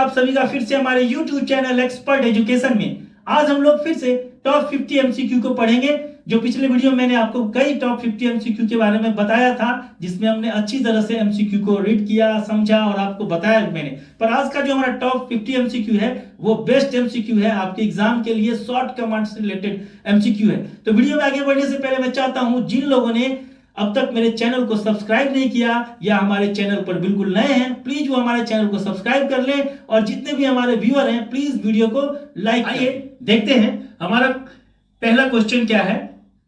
आप सभी का फिर से हमारे YouTube चैनल एक्सपर्ट एजुकेशन में। आज हम लोग फिर से टॉप 50 एमसीक्यू को पढ़ेंगे। जो पिछले वीडियो में मैंने आपको कई टॉप 50 एमसीक्यू के बारे में बताया था, जिसमें हमने अच्छी तरह से एमसीक्यू को रीड किया, समझा और आपको बताया मैंने। पर आज का जो हमारा टॉप 50 एमसीक्यू है वो बेस्ट एमसीक्यू है, आपके एग्जाम के लिए शॉर्ट कमांड से रिलेटेड एमसीक्यू है। तो वीडियो में आगे बढ़ने से पहले मैं चाहता हूं जिन लोगों ने अब तक मेरे चैनल को सब्सक्राइब नहीं किया या हमारे चैनल पर बिल्कुल नए हैं, प्लीज वो हमारे चैनल को सब्सक्राइब कर लें और जितने भी हमारे व्यूअर हैं प्लीज वीडियो को लाइक करें। देखते हैं हमारा पहला क्वेश्चन क्या है।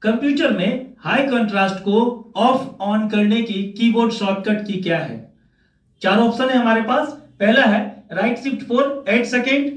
कंप्यूटर में हाई कंट्रास्ट को ऑफ ऑन करने की कीबोर्ड शॉर्टकट की क्या है? चार ऑप्शन है हमारे पास। पहला है राइट शिफ्ट फॉर 8 सेकेंड,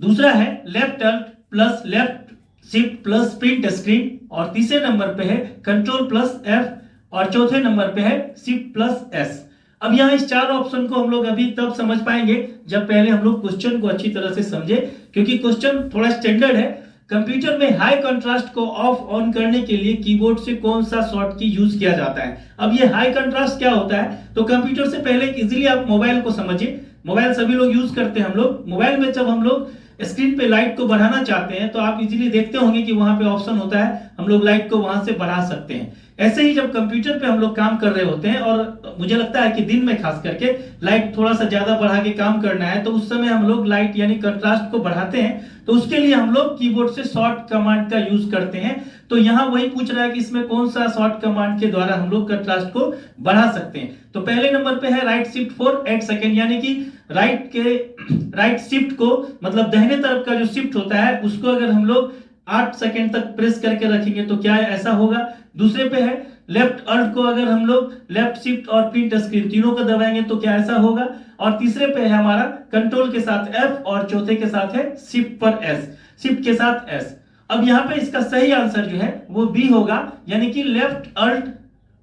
दूसरा है left alt plus left shift plus print screen, और तीसरे नंबर पे है कंट्रोल प्लस एफ, और चौथे नंबर पे है शिफ्ट प्लस एस। अब यहाँ इस चार ऑप्शन को हम लोग अभी तब समझ पाएंगे जब पहले हम लोग क्वेश्चन को अच्छी तरह से समझे, क्योंकि क्वेश्चन थोड़ा स्टैंडर्ड है। कंप्यूटर में हाई कंट्रास्ट को ऑफ ऑन करने के लिए कीबोर्ड से कौन सा शॉर्ट की यूज किया जाता है? अब ये हाई कंट्रास्ट क्या होता है, तो कंप्यूटर से पहले इजीली आप मोबाइल को समझिए। मोबाइल सभी लोग यूज करते हैं। हम लोग मोबाइल में जब हम लोग स्क्रीन पे लाइट को बढ़ाना चाहते हैं तो आप इजीली देखते होंगे कि वहां पे ऑप्शन होता है, हम लोग लाइट को वहां से बढ़ा सकते हैं। ऐसे ही जब कंप्यूटर पे हम लोग काम कर रहे होते हैं और मुझे लगता है कि दिन में खास करके लाइट थोड़ा सा ज्यादा बढ़ा के काम करना है, तो उस समय हम लोग लाइट यानी कंट्रास्ट को बढ़ाते हैं। तो उसके लिए हम लोग कीबोर्ड से शॉर्ट कमांड का यूज करते हैं। तो यहाँ वही पूछ रहा है कि इसमें कौन सा शॉर्ट कमांड के द्वारा हम लोग कंट्रास्ट को बढ़ा सकते हैं। तो पहले नंबर पे है राइट शिफ्ट फॉर 8 सेकेंड, यानी कि राइट शिफ्ट को मतलब दाहिने तरफ का जो शिफ्ट होता है उसको अगर हम लोग 8 सेकेंड तक प्रेस करके रखेंगे तो क्या ऐसा होगा। दूसरे पे है लेफ्ट अल्ट को अगर हम लोग लेफ्ट शिफ्ट और प्रिंट स्क्रीन तीनों को दबाएंगे तो क्या ऐसा होगा। और तीसरे पे है हमारा कंट्रोल के साथ एफ, और चौथे के साथ है शिफ्ट पर एस, शिफ्ट के साथ एस। अब यहाँ पे इसका सही आंसर जो है वो बी होगा, यानी कि लेफ्ट अल्ट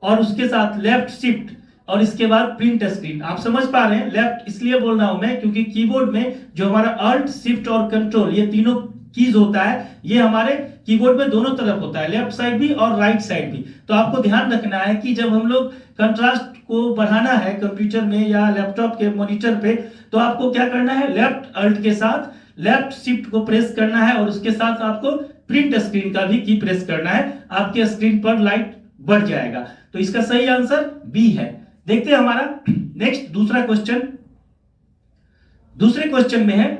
और उसके साथ लेफ्ट शिफ्ट और इसके बाद प्रिंट स्क्रीन। आप समझ पा रहे हैं, लेफ्ट इसलिए बोल रहा हूं मैं क्योंकि कीबोर्ड में जो हमारा अल्ट शिफ्ट और कंट्रोल ये तीनों कीज होता है, ये हमारे कीबोर्ड में दोनों तरफ होता है, लेफ्ट साइड भी और राइट साइड भी। तो आपको ध्यान रखना है कि जब हम लोग कंट्रास्ट को बढ़ाना है कंप्यूटर में या लैपटॉप के मॉनिटर पे, तो आपको क्या करना है, लेफ्ट अल्ट के साथ लेफ्ट शिफ्ट को प्रेस करना है और उसके साथ आपको प्रिंट स्क्रीन का भी की प्रेस करना है। आपके स्क्रीन पर लाइट बढ़ जाएगा। तो इसका सही आंसर बी है। देखते हैं हमारा नेक्स्ट दूसरा क्वेश्चन। दूसरे क्वेश्चन में है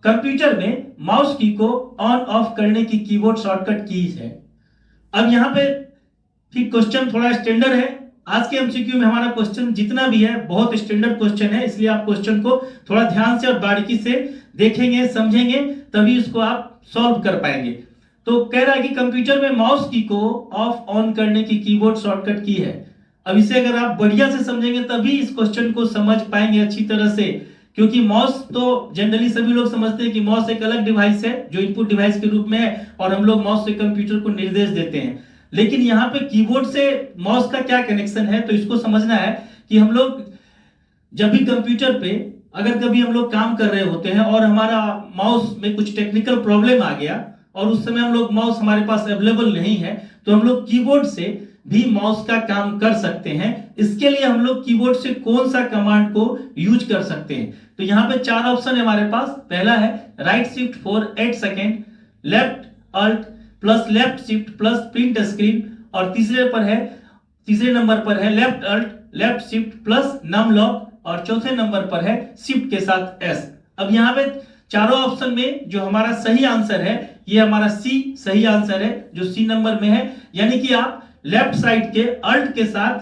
कंप्यूटर में माउस की को ऑन ऑफ करने की कीबोर्ड शॉर्टकट कीज है। अब यहां पे फिर क्वेश्चन थोड़ा स्टैंडर्ड है। आज के एमसीक्यू में हमारा क्वेश्चन जितना भी है बहुत स्टैंडर्ड क्वेश्चन है, इसलिए आप क्वेश्चन को थोड़ा ध्यान से और बारीकी से देखेंगे, समझेंगे, तभी इसको आप सॉल्व कर पाएंगे। तो कह रहा है कि कंप्यूटर में माउस की को ऑफ ऑन करने की कीबोर्ड शॉर्टकट की है। अब इसे अगर आप बढ़िया से समझेंगे तभी इस क्वेश्चन को समझ पाएंगे अच्छी तरह से, क्योंकि माउस तो जनरली सभी लोग समझते हैं कि माउस एक अलग डिवाइस है जो इनपुट डिवाइस के रूप में है और हम लोग माउस से कंप्यूटर को निर्देश देते हैं। लेकिन यहाँ पे कीबोर्ड से माउस का क्या कनेक्शन है, तो इसको समझना है कि हम लोग जब भी कंप्यूटर पे अगर कभी हम लोग काम कर रहे होते हैं और हमारा माउस में कुछ टेक्निकल प्रॉब्लम आ गया और उस समय हम लोग माउस हमारे पास अवेलेबल नहीं है, तो हम लोग कीबोर्ड से भी माउस का काम कर सकते हैं। इसके लिए हम लोग कीबोर्ड से कौन सा कमांड को यूज कर सकते हैं? तो यहाँ पे चार ऑप्शन है हमारे पास। पहला है right shift for 8 second, left alt plus left shift plus print screen, और तीसरे नंबर पर है left alt left shift plus num lock, और चौथे नंबर पर है शिफ्ट के साथ एस। अब यहाँ पे चारों ऑप्शन में जो हमारा सही आंसर है ये हमारा सी सही आंसर है, जो सी नंबर में है। यानी कि आप लेफ्ट साइड के अल्ट के साथ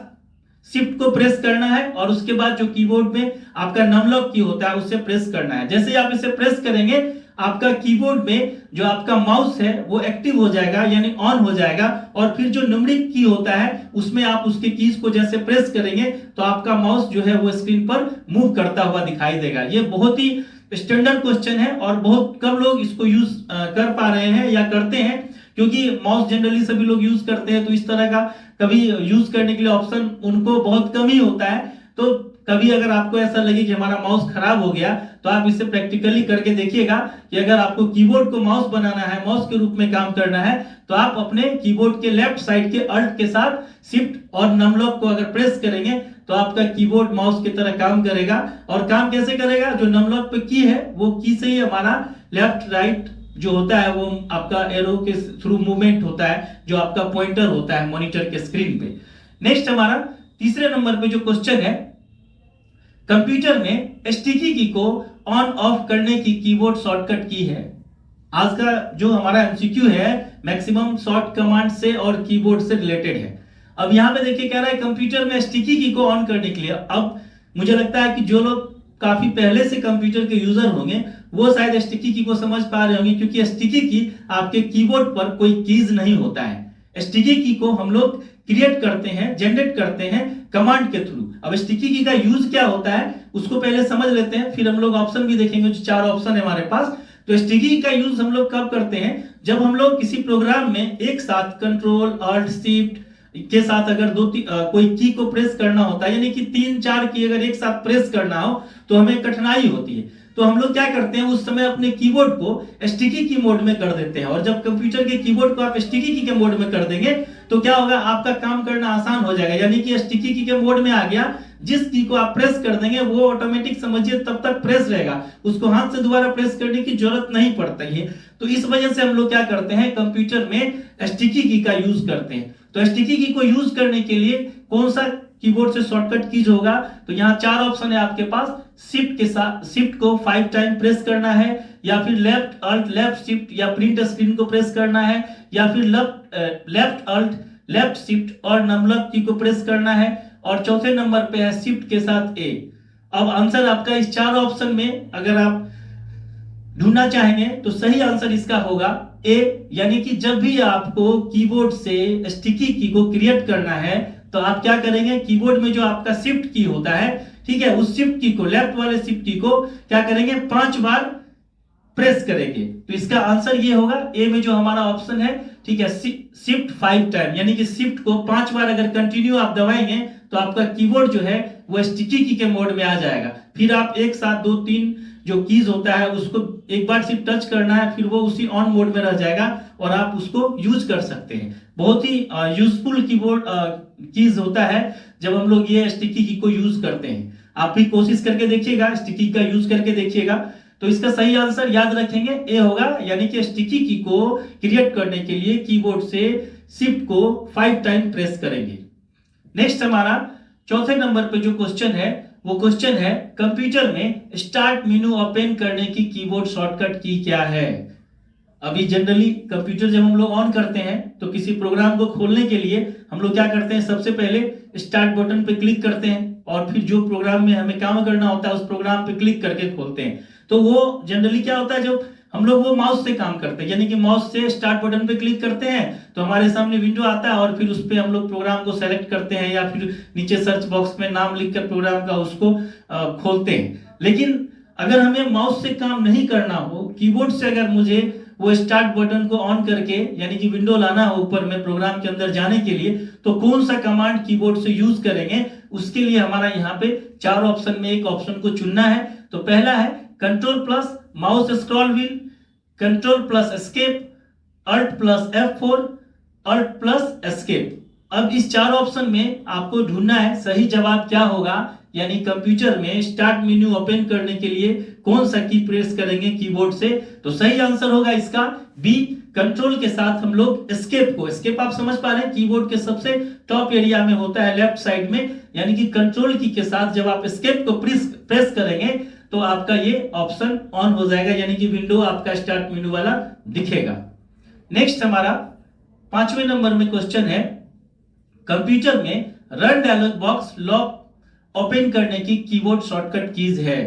शिफ्ट को प्रेस करना है और उसके बाद जो कीबोर्ड में आपका नम लॉक की होता है उससे प्रेस करना है। जैसे ही आप इसे प्रेस करेंगे आपका कीबोर्ड में जो आपका माउस है वो एक्टिव हो जाएगा, यानी ऑन हो जाएगा, और फिर जो न्यूमेरिक की होता है उसमें आप उसके कीज को जैसे प्रेस करेंगे तो आपका माउस जो है वो स्क्रीन पर मूव करता हुआ दिखाई देगा। ये बहुत ही स्टैंडर्ड क्वेश्चन है और बहुत कम लोग इसको यूज कर पा रहे हैं या करते हैं, क्योंकि माउस जनरली सभी लोग यूज करते हैं, तो इस तरह का कभी यूज करने के लिए ऑप्शन उनको बहुत कम ही होता है। तो कभी अगर आपको ऐसा लगे कि हमारा माउस खराब हो गया तो आप इसे प्रैक्टिकली करके देखिएगा कि अगर आपको कीबोर्ड को माउस बनाना है, माउस के रूप में काम करना है, तो आप अपने कीबोर्ड के लेफ्ट साइड के अल्ट के साथ शिफ्ट और नमलॉक को अगर प्रेस करेंगे तो आपका कीबोर्ड माउस की तरह काम करेगा। और काम कैसे करेगा? जो नमलॉक पे की है वो की से ही हमारा लेफ्ट राइट जो होता है वो आपका एरो के थ्रू मूवमेंट होता है, जो आपका पॉइंटर होता है मॉनिटर के स्क्रीन पे। नेक्स्ट हमारा तीसरे नंबर पे जो क्वेश्चन है, कंप्यूटर में स्टिकी की को ऑन ऑफ करने की कीबोर्ड शॉर्टकट की है। आज का जो हमारा एमसीक्यू है मैक्सिमम शॉर्ट कमांड से और कीबोर्ड से रिलेटेड है। अब यहाँ पे देखिए कह रहा है कंप्यूटर में स्टिकी की को ऑन करने के लिए। अब मुझे लगता है कि जो लोग काफी पहले से कंप्यूटर के यूजर होंगे वो शायद स्टिकी की को समझ पा रहे होंगे, क्योंकि स्टिकी की आपके कीबोर्ड पर कोई कीज नहीं होता है। स्टिकी की को हम लोग क्रिएट करते हैं, जनरेट करते हैं कमांड के थ्रू। अब स्टिकी की का यूज क्या होता है उसको पहले समझ लेते हैं, फिर हम लोग ऑप्शन भी देखेंगे। जो 4 ऑप्शन है हमारे पास, तो स्टिकी का यूज हम लोग कब करते हैं? जब हम लोग किसी प्रोग्राम में एक साथ कंट्रोल ऑल्ट शिफ्ट के साथ अगर कोई की को प्रेस करना होता है, यानी कि 3-4 की अगर एक साथ प्रेस करना हो तो हमें कठिनाई होती है। तो हम लोग क्या करते हैं, उस समय अपने कीबोर्ड को स्टिकी की मोड में कर देते हैं। और जब कंप्यूटर के कीबोर्ड को आप स्टिकी की के मोड में कर देंगे तो क्या होगा, आपका काम करना आसान हो जाएगा। यानी कि स्टिकी की के मोड में आ गया, जिस की को आप प्रेस कर देंगे वो ऑटोमेटिक समझिए तब तक प्रेस रहेगा, उसको हाथ से दोबारा प्रेस करने की जरूरत नहीं पड़ती है। तो इस वजह से हम लोग क्या करते हैं, कंप्यूटर में स्टिकी की का यूज करते हैं। तो स्टिकी की को यूज करने के लिए कौन सा कीबोर्ड से शॉर्टकट कीज होगा? तो यहाँ 4 ऑप्शन है आपके पास। शिफ्ट के साथ शिफ्ट को 5 टाइम प्रेस करना है, या फिर लेफ्ट अल्ट लेफ्ट शिफ्ट या प्रिंट स्क्रीन को प्रेस करना है, या फिर लेफ्ट अल्ट लेफ्ट शिफ्ट और नंबर की को प्रेस करना है, और चौथे नंबर पे है शिफ्ट के साथ ए। अब आंसर आपका इस 4 ऑप्शन में अगर आप ढूंढना चाहेंगे तो सही आंसर इसका होगा ए। यानी कि जब भी आपको कीबोर्ड से स्टिकी की को क्रिएट करना है तो आप क्या करेंगे, कीबोर्ड में जो आपका शिफ्ट की होता है, ठीक है, उस शिफ्ट की को, लेफ्ट वाले शिफ्ट की को क्या करेंगे, 5 बार प्रेस करेंगे। तो इसका आंसर ये होगा ए में जो हमारा ऑप्शन है, ठीक है, शिफ्ट 5 टाइम। यानी कि शिफ्ट को 5 बार अगर कंटिन्यू आप दबाएंगे तो आपका कीबोर्ड जो है वो स्टिकी की के मोड में आ जाएगा। फिर आप एक साथ 2-3 जो कीज होता है उसको एक बार सिर्फ टच करना है, फिर वो उसी ऑन मोड में रह जाएगा और आप उसको यूज कर सकते हैं। बहुत ही यूजफुल कीबोर्ड कीज होता है जब हम लोग ये स्टिकी की को यूज करते हैं। आप भी कोशिश करके देखिएगा, स्टिकी का यूज करके देखिएगा। तो इसका सही आंसर याद रखेंगे ए होगा, यानी कि स्टिकी की को क्रिएट करने के लिए कीबोर्ड से शिफ्ट को 5 टाइम प्रेस करेंगे। नेक्स्ट हमारा चौथे नंबर पे जो क्वेश्चन है वो क्वेश्चन है, कंप्यूटर में स्टार्ट मेनू ओपन करने की कीबोर्ड शॉर्टकट की क्या है? अभी जनरली कंप्यूटर जब हम लोग ऑन करते हैं तो किसी प्रोग्राम को खोलने के लिए हम लोग क्या करते हैं, सबसे पहले स्टार्ट बटन पे क्लिक करते हैं और फिर जो प्रोग्राम में हमें काम करना होता है उस प्रोग्राम पे क्लिक करके खोलते हैं। तो वो जनरली क्या होता है, जब हम लोग वो माउस से काम करते हैं, यानी कि माउस से स्टार्ट बटन पे क्लिक करते हैं तो हमारे सामने विंडो आता है और फिर उस पे हम लोग प्रोग्राम को सेलेक्ट करते हैं या फिर नीचे सर्च बॉक्स में नाम लिखकर प्रोग्राम का उसको खोलते हैं। लेकिन अगर हमें माउस से काम नहीं करना हो, कीबोर्ड से अगर मुझे वो स्टार्ट बटन को ऑन करके यानी कि विंडो लाना हो ऊपर में प्रोग्राम के अंदर जाने के लिए, तो कौन सा कमांड कीबोर्ड से यूज करेंगे? उसके लिए हमारा यहाँ पे 4 ऑप्शन में एक ऑप्शन को चुनना है। तो पहला है control plus mouse scroll wheel, control plus escape, alt plus F4, alt plus escape. अब इस 4 ऑप्शन में आपको ढूंढना है सही जवाब क्या होगा, यानी कंप्यूटर में स्टार्ट मेन्यू ओपन करने के लिए कौन सा की प्रेस करेंगे कीबोर्ड से। तो सही आंसर होगा इसका बी, कंट्रोल के साथ हम लोग एस्केप को, एस्केप आप समझ पा रहे हैं कीबोर्ड के सबसे टॉप एरिया में होता है लेफ्ट साइड में, यानी कि कंट्रोल की के साथ जब आप एस्केप को प्रेस करेंगे तो आपका ये ऑप्शन ऑन हो जाएगा, यानी कि विंडो आपका स्टार्ट मेन्यू वाला दिखेगा। नेक्स्ट हमारा 5वें नंबर में क्वेश्चन है, कंप्यूटर में run dialogue box lock open करने की कीबोर्ड शॉर्टकट कीज है।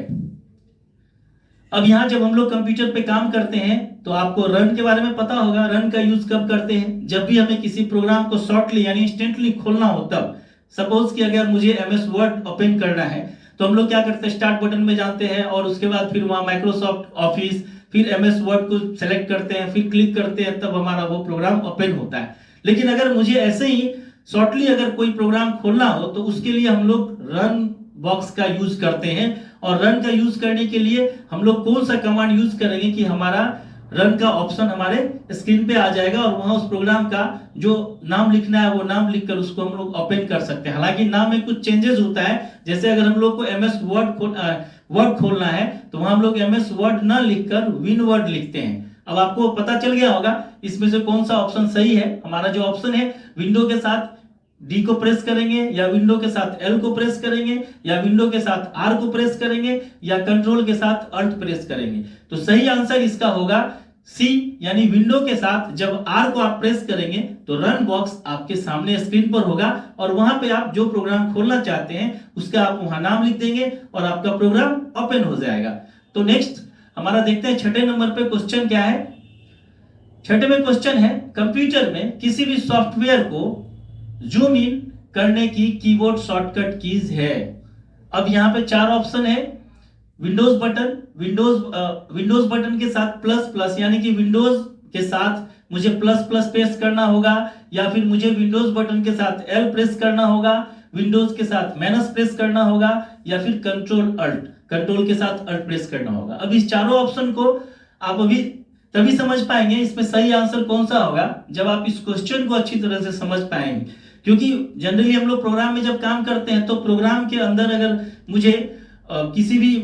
अब यहां जब हम लोग कंप्यूटर पे काम करते हैं तो आपको रन के बारे में पता होगा। रन का यूज कब करते हैं, जब भी हमें किसी प्रोग्राम को शॉर्टली यानी इंस्टेंटली खोलना हो तब। सपोज कि अगर मुझे MS वर्ड ओपन करना है तो हम लोग क्या करते हैं, स्टार्ट बटन में जाते हैं और उसके बाद फिर वहां माइक्रोसॉफ्ट ऑफिस, फिर MS वर्ड को सेलेक्ट करते हैं, फिर क्लिक करते हैं, तब हमारा वो प्रोग्राम ओपन होता है। लेकिन अगर मुझे ऐसे ही शॉर्टली अगर कोई प्रोग्राम खोलना हो तो उसके लिए हम लोग रन बॉक्स का यूज करते हैं। और रन का यूज करने के लिए हम लोग कौन सा कमांड यूज करेंगे कि हमारा रन का ऑप्शन हमारे स्क्रीन पे आ जाएगा और वहां उस प्रोग्राम का जो नाम लिखना है वो नाम लिखकर उसको हम लोग ओपन कर सकते हैं। हालांकि नाम में कुछ चेंजेस होता है, जैसे अगर हम लोग को एमएस वर्ड खोलना है तो वहां हम लोग एमएस वर्ड ना लिखकर विन वर्ड लिखते हैं। अब आपको पता चल गया होगा इसमें से कौन सा ऑप्शन सही है। हमारा जो ऑप्शन है, विंडो के साथ डी को प्रेस करेंगे या विंडो के साथ एल को प्रेस करेंगे या विंडो के साथ आर को प्रेस करेंगे या कंट्रोल के साथ अल्ट प्रेस करेंगे। तो सही आंसर इसका होगा सी, यानी विंडो के साथ जब आर को आप प्रेस करेंगे तो रन बॉक्स आपके सामने स्क्रीन पर होगा और वहां पे आप जो प्रोग्राम खोलना चाहते हैं उसका आप वहां नाम लिख देंगे और आपका प्रोग्राम ओपन हो जाएगा। तो नेक्स्ट हमारा देखते हैं छठे नंबर पे क्वेश्चन क्या है। छठे में क्वेश्चन है, कंप्यूटर में किसी भी सॉफ्टवेयर को जूम इन करने की कीबोर्ड शॉर्टकट कीज है। अब यहाँ पे 4 ऑप्शन है। विंडोज बटन के साथ प्लस प्लस, यानी कि विंडोज के साथ मुझे प्लस प्लस प्रेस करना होगा, या फिर मुझे विंडोज बटन के साथ एल प्रेस करना होगा, विंडोज के साथ माइनस प्रेस करना होगा, या फिर कंट्रोल के साथ अल्ट प्रेस करना होगा। अब इस चारों ऑप्शन को आप अभी तभी समझ पाएंगे इसमें सही आंसर कौन सा होगा जब आप इस क्वेश्चन को अच्छी तरह से समझ पाएंगे। क्योंकि जनरली हम लोग प्रोग्राम में जब काम करते हैं तो प्रोग्राम के अंदर अगर मुझे किसी भी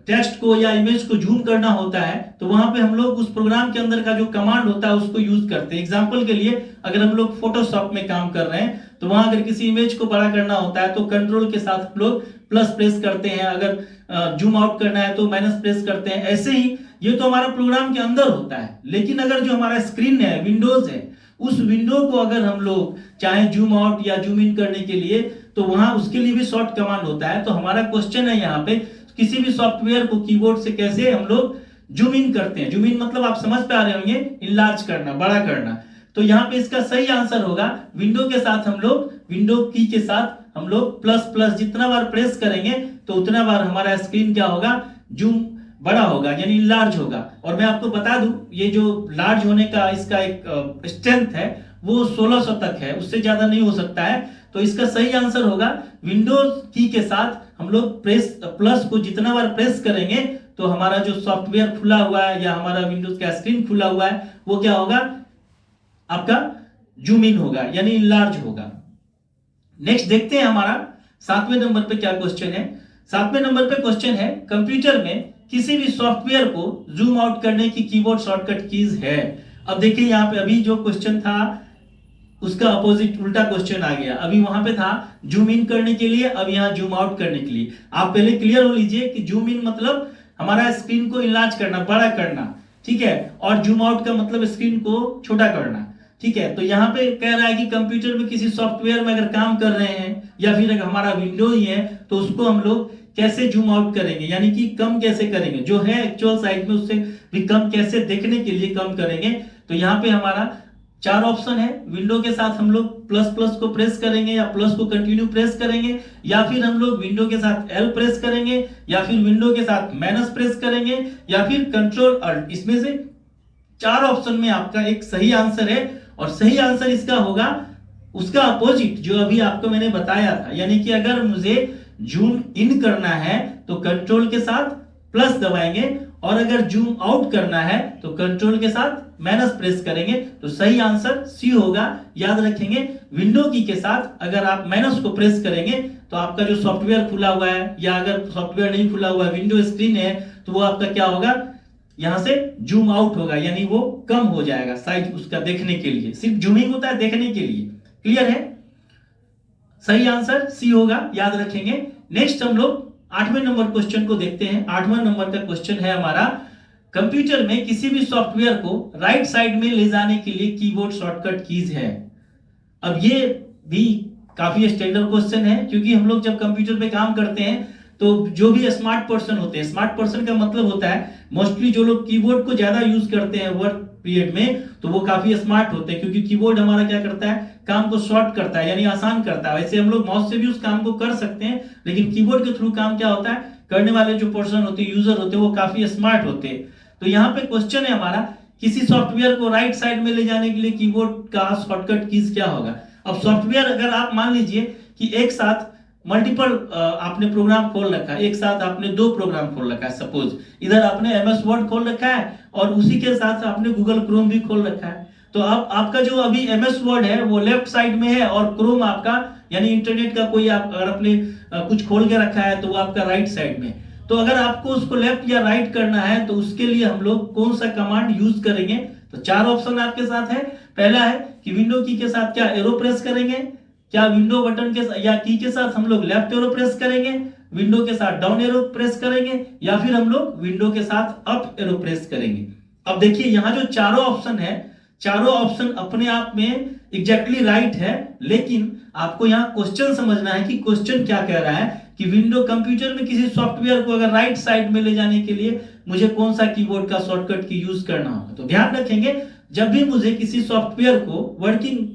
टेक्स्ट को या इमेज को जूम करना होता है तो वहां पे हम लोग उस प्रोग्राम के अंदर का जो कमांड होता है उसको यूज करते हैं। एग्जांपल के लिए अगर हम लोग फोटोशॉप में काम कर रहे हैं तो वहां अगर किसी इमेज को बड़ा करना होता है तो कंट्रोल के साथ हम लोग प्लस प्रेस करते हैं, अगर जूम आउट करना है तो माइनस प्रेस करते हैं। ऐसे ही ये तो हमारा प्रोग्राम के अंदर होता है, लेकिन अगर जो हमारा स्क्रीन है, विंडोज है, उस विंडो को अगर हम लोग चाहे जूम आउट या जूम इन करने के लिए तो वहां उसके लिए भी शॉर्ट कमांड होता है। तो हमारा क्वेश्चन है यहाँ पे, किसी भी सॉफ्टवेयर को कीबोर्ड से कैसे हम लोग जूम इन करते हैं। जूम इन मतलब आप समझ पा रहे होंगे, इनलार्ज करना, बड़ा करना। तो यहाँ पे इसका सही आंसर होगा विंडो के साथ हम लोग, विंडो की के साथ हम लोग प्लस प्लस जितना बार प्रेस करेंगे तो उतना बार हमारा स्क्रीन क्या होगा, जूम बड़ा होगा, यानी लार्ज होगा। और मैं आपको बता दूं ये जो लार्ज होने का इसका एक स्ट्रेंथ है वो 1600 तक है, उससे ज्यादा नहीं हो सकता है। तो इसका सही आंसर होगा विंडोज की के साथ हम लोग प्लस को जितना बार प्रेस करेंगे तो हमारा जो सॉफ्टवेयर खुला हुआ है या हमारा विंडोज का स्क्रीन खुला हुआ है वो क्या होगा, आपका जूम इन होगा, यानी लार्ज होगा। नेक्स्ट देखते हैं हमारा 7वें नंबर पे क्या क्वेश्चन है। 7वें नंबर पे क्वेश्चन है, कंप्यूटर में किसी भी सॉफ्टवेयर को जूम आउट करने की कीबोर्ड शॉर्टकट कीज है। अब देखिए यहाँ पे अभी जो क्वेश्चन था उसका अपोजिट उल्टा क्वेश्चन आ गया। अभी वहां पे था जूम इन करने के लिए, अब यहाँ जूम आउट करने के लिए। आप पहले क्लियर हो लीजिए कि जूम इन मतलब हमारा स्क्रीन को इनलार्ज करना, बड़ा करना, ठीक है, और जूम आउट का मतलब स्क्रीन को छोटा करना, ठीक है। तो यहाँ पे कह रहा है कि कंप्यूटर में किसी सॉफ्टवेयर में अगर काम कर रहे हैं या फिर अगर हमारा विंडो ही है तो उसको हम लोग कैसे जूम आउट करेंगे, यानी कि कम कैसे करेंगे, जो है एक्चुअल साइज में उससे भी कम कैसे देखने के लिए कम करेंगे। तो यहाँ पे हमारा 4 ऑप्शन है। विंडो के साथ हम लोग प्लस प्लस को प्रेस करेंगे या प्लस को कंटिन्यू प्रेस करेंगे, या फिर हम लोग विंडो के साथ एल प्रेस करेंगे, या फिर विंडो के साथ माइनस प्रेस करेंगे, या फिर कंट्रोल अल्ट। इसमें से 4 ऑप्शन में आपका एक सही आंसर है और सही आंसर इसका होगा उसका अपोजिट जो अभी आपको मैंने बताया था। यानी कि अगर मुझे जूम इन करना है तो कंट्रोल के साथ प्लस दबाएंगे और अगर जूम आउट करना है तो कंट्रोल के साथ माइनस प्रेस करेंगे। तो सही आंसर सी होगा। याद रखेंगे विंडो की के साथ अगर आप माइनस को प्रेस करेंगे तो आपका जो सॉफ्टवेयर खुला हुआ है या अगर सॉफ्टवेयर नहीं खुला हुआ है, विंडो स्क्रीन है, तो वो आपका क्या होगा, यहां से जूम आउट होगा, यानी वो कम हो जाएगा साइज उसका देखने के लिए। सिर्फ जूमिंग होता है देखने के लिए। क्लियर है? सही आंसर सी होगा, याद रखेंगे। नेक्स्ट हम लोग 8वें नंबर क्वेश्चन को देखते हैं। 8वां नंबर का क्वेश्चन है हमारा, कंप्यूटर में किसी भी सॉफ्टवेयर को राइट साइड में ले जाने के लिए कीबोर्ड शॉर्टकट कीज है। अब ये भी काफी स्टैंडर्ड क्वेश्चन है क्योंकि हम लोग जब कंप्यूटर पे काम करते हैं तो जो भी स्मार्ट पर्सन होते हैं, स्मार्ट पर्सन का मतलब होता है मोस्टली जो लोग कीबोर्ड को ज्यादा यूज करते हैं वर्क पीरियड में, तो वो काफी स्मार्ट होते हैं क्योंकि कीबोर्ड हमारा क्या करता है, काम को शॉर्ट करता है, यानी आसान करता है। वैसे हम लोग माउस से भी उस काम को कर सकते हैं, लेकिन कीबोर्ड के थ्रू काम क्या होता है, करने वाले जो पर्सन होते हैं, यूजर होते हैं, वो काफी स्मार्ट होते हैं। तो यहाँ पे क्वेश्चन है हमारा, किसी सॉफ्टवेयर को राइट साइड में ले जाने के लिए कीबोर्ड का शॉर्टकट कीज क्या होगा। अब सॉफ्टवेयर अगर आप मान लीजिए कि एक साथ मल्टीपल आपने प्रोग्राम खोल रखा है, एक साथ आपने 2 प्रोग्राम खोल रखा है, सपोज इधर आपने MS वर्ड खोल रखा है और उसी के साथ आपने गूगल क्रोम भी खोल रखा है। तो अब आपका जो अभी MS वर्ड है वो लेफ्ट साइड में है और क्रोम आपका यानी इंटरनेट का कोई आप अगर आपने कुछ खोल के रखा है तो वो आपका राइट साइड में। तो अगर आपको उसको लेफ्ट या राइट करना है तो उसके लिए हम लोग कौन सा कमांड यूज करेंगे? तो 4 ऑप्शन आपके साथ है। पहला है कि विंडो की के साथ क्या एरो प्रेस करेंगे, क्या विंडो बटन के या की के साथ हम लोग लेफ्ट एरो प्रेस करेंगे, विंडो के साथ डाउन एरो प्रेस करेंगे, या फिर हम लोग विंडो के साथ अप एरो प्रेस करेंगे। अब देखिए यहाँ जो चारों ऑप्शन है, चारों ऑप्शन अपने आप में एग्जैक्टली राइट है, लेकिन आपको यहाँ क्वेश्चन समझना है कि क्वेश्चन क्या कह रहा है कि विंडो कंप्यूटर में किसी सॉफ्टवेयर को अगर राइट साइड में ले जाने के लिए मुझे कौन सा कीबोर्ड का शॉर्टकट की यूज करना होगा। तो ध्यान रखेंगे, जब भी मुझे किसी सॉफ्टवेयर को वर्किंग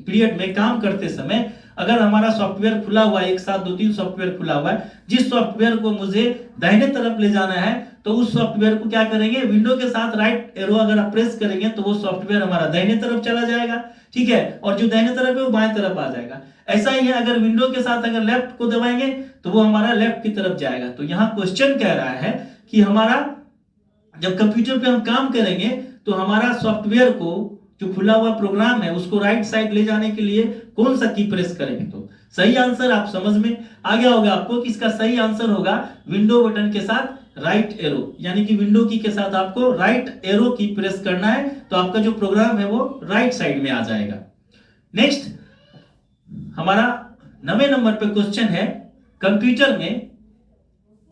पीरियड में काम करते समय अगर हमारा सॉफ्टवेयर खुला हुआ है, एक साथ 2-3 सॉफ्टवेयर खुला हुआ है, जिस सॉफ्टवेयर को मुझे दाहिने तरफ ले जाना है तो उस सॉफ्टवेयर को क्या करेंगे, विंडो के साथ राइट एरो अगर आप प्रेस करेंगे तो वो सॉफ्टवेयर हमारा दाहिने तरफ चला जाएगा, ठीक है, और जो दाहिने तरफ है वो बाएं तरफ आ जाएगा। ऐसा ही है, अगर विंडो के साथ अगर लेफ्ट को दबाएंगे तो वो हमारा लेफ्ट की तरफ जाएगा। तो यहाँ क्वेश्चन कह रहा है कि हमारा जब कंप्यूटर पे हम काम करेंगे तो हमारा सॉफ्टवेयर को जो खुला हुआ प्रोग्राम है उसको राइट साइड ले जाने के लिए कौन सा की प्रेस करेंगे। तो सही आंसर आप समझ में आ गया होगा आपको कि इसका सही आंसर होगा विंडो बटन के साथ राइट एरो, यानी कि विंडो की के साथ आपको राइट एरो की प्रेस करना है तो आपका जो प्रोग्राम है वो राइट साइड में आ जाएगा। नेक्स्ट हमारा 9वें नंबर पे क्वेश्चन है, कंप्यूटर में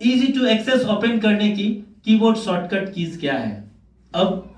इजी टू एक्सेस ओपन करने की कीबोर्ड शॉर्टकट कीज क्या है। अब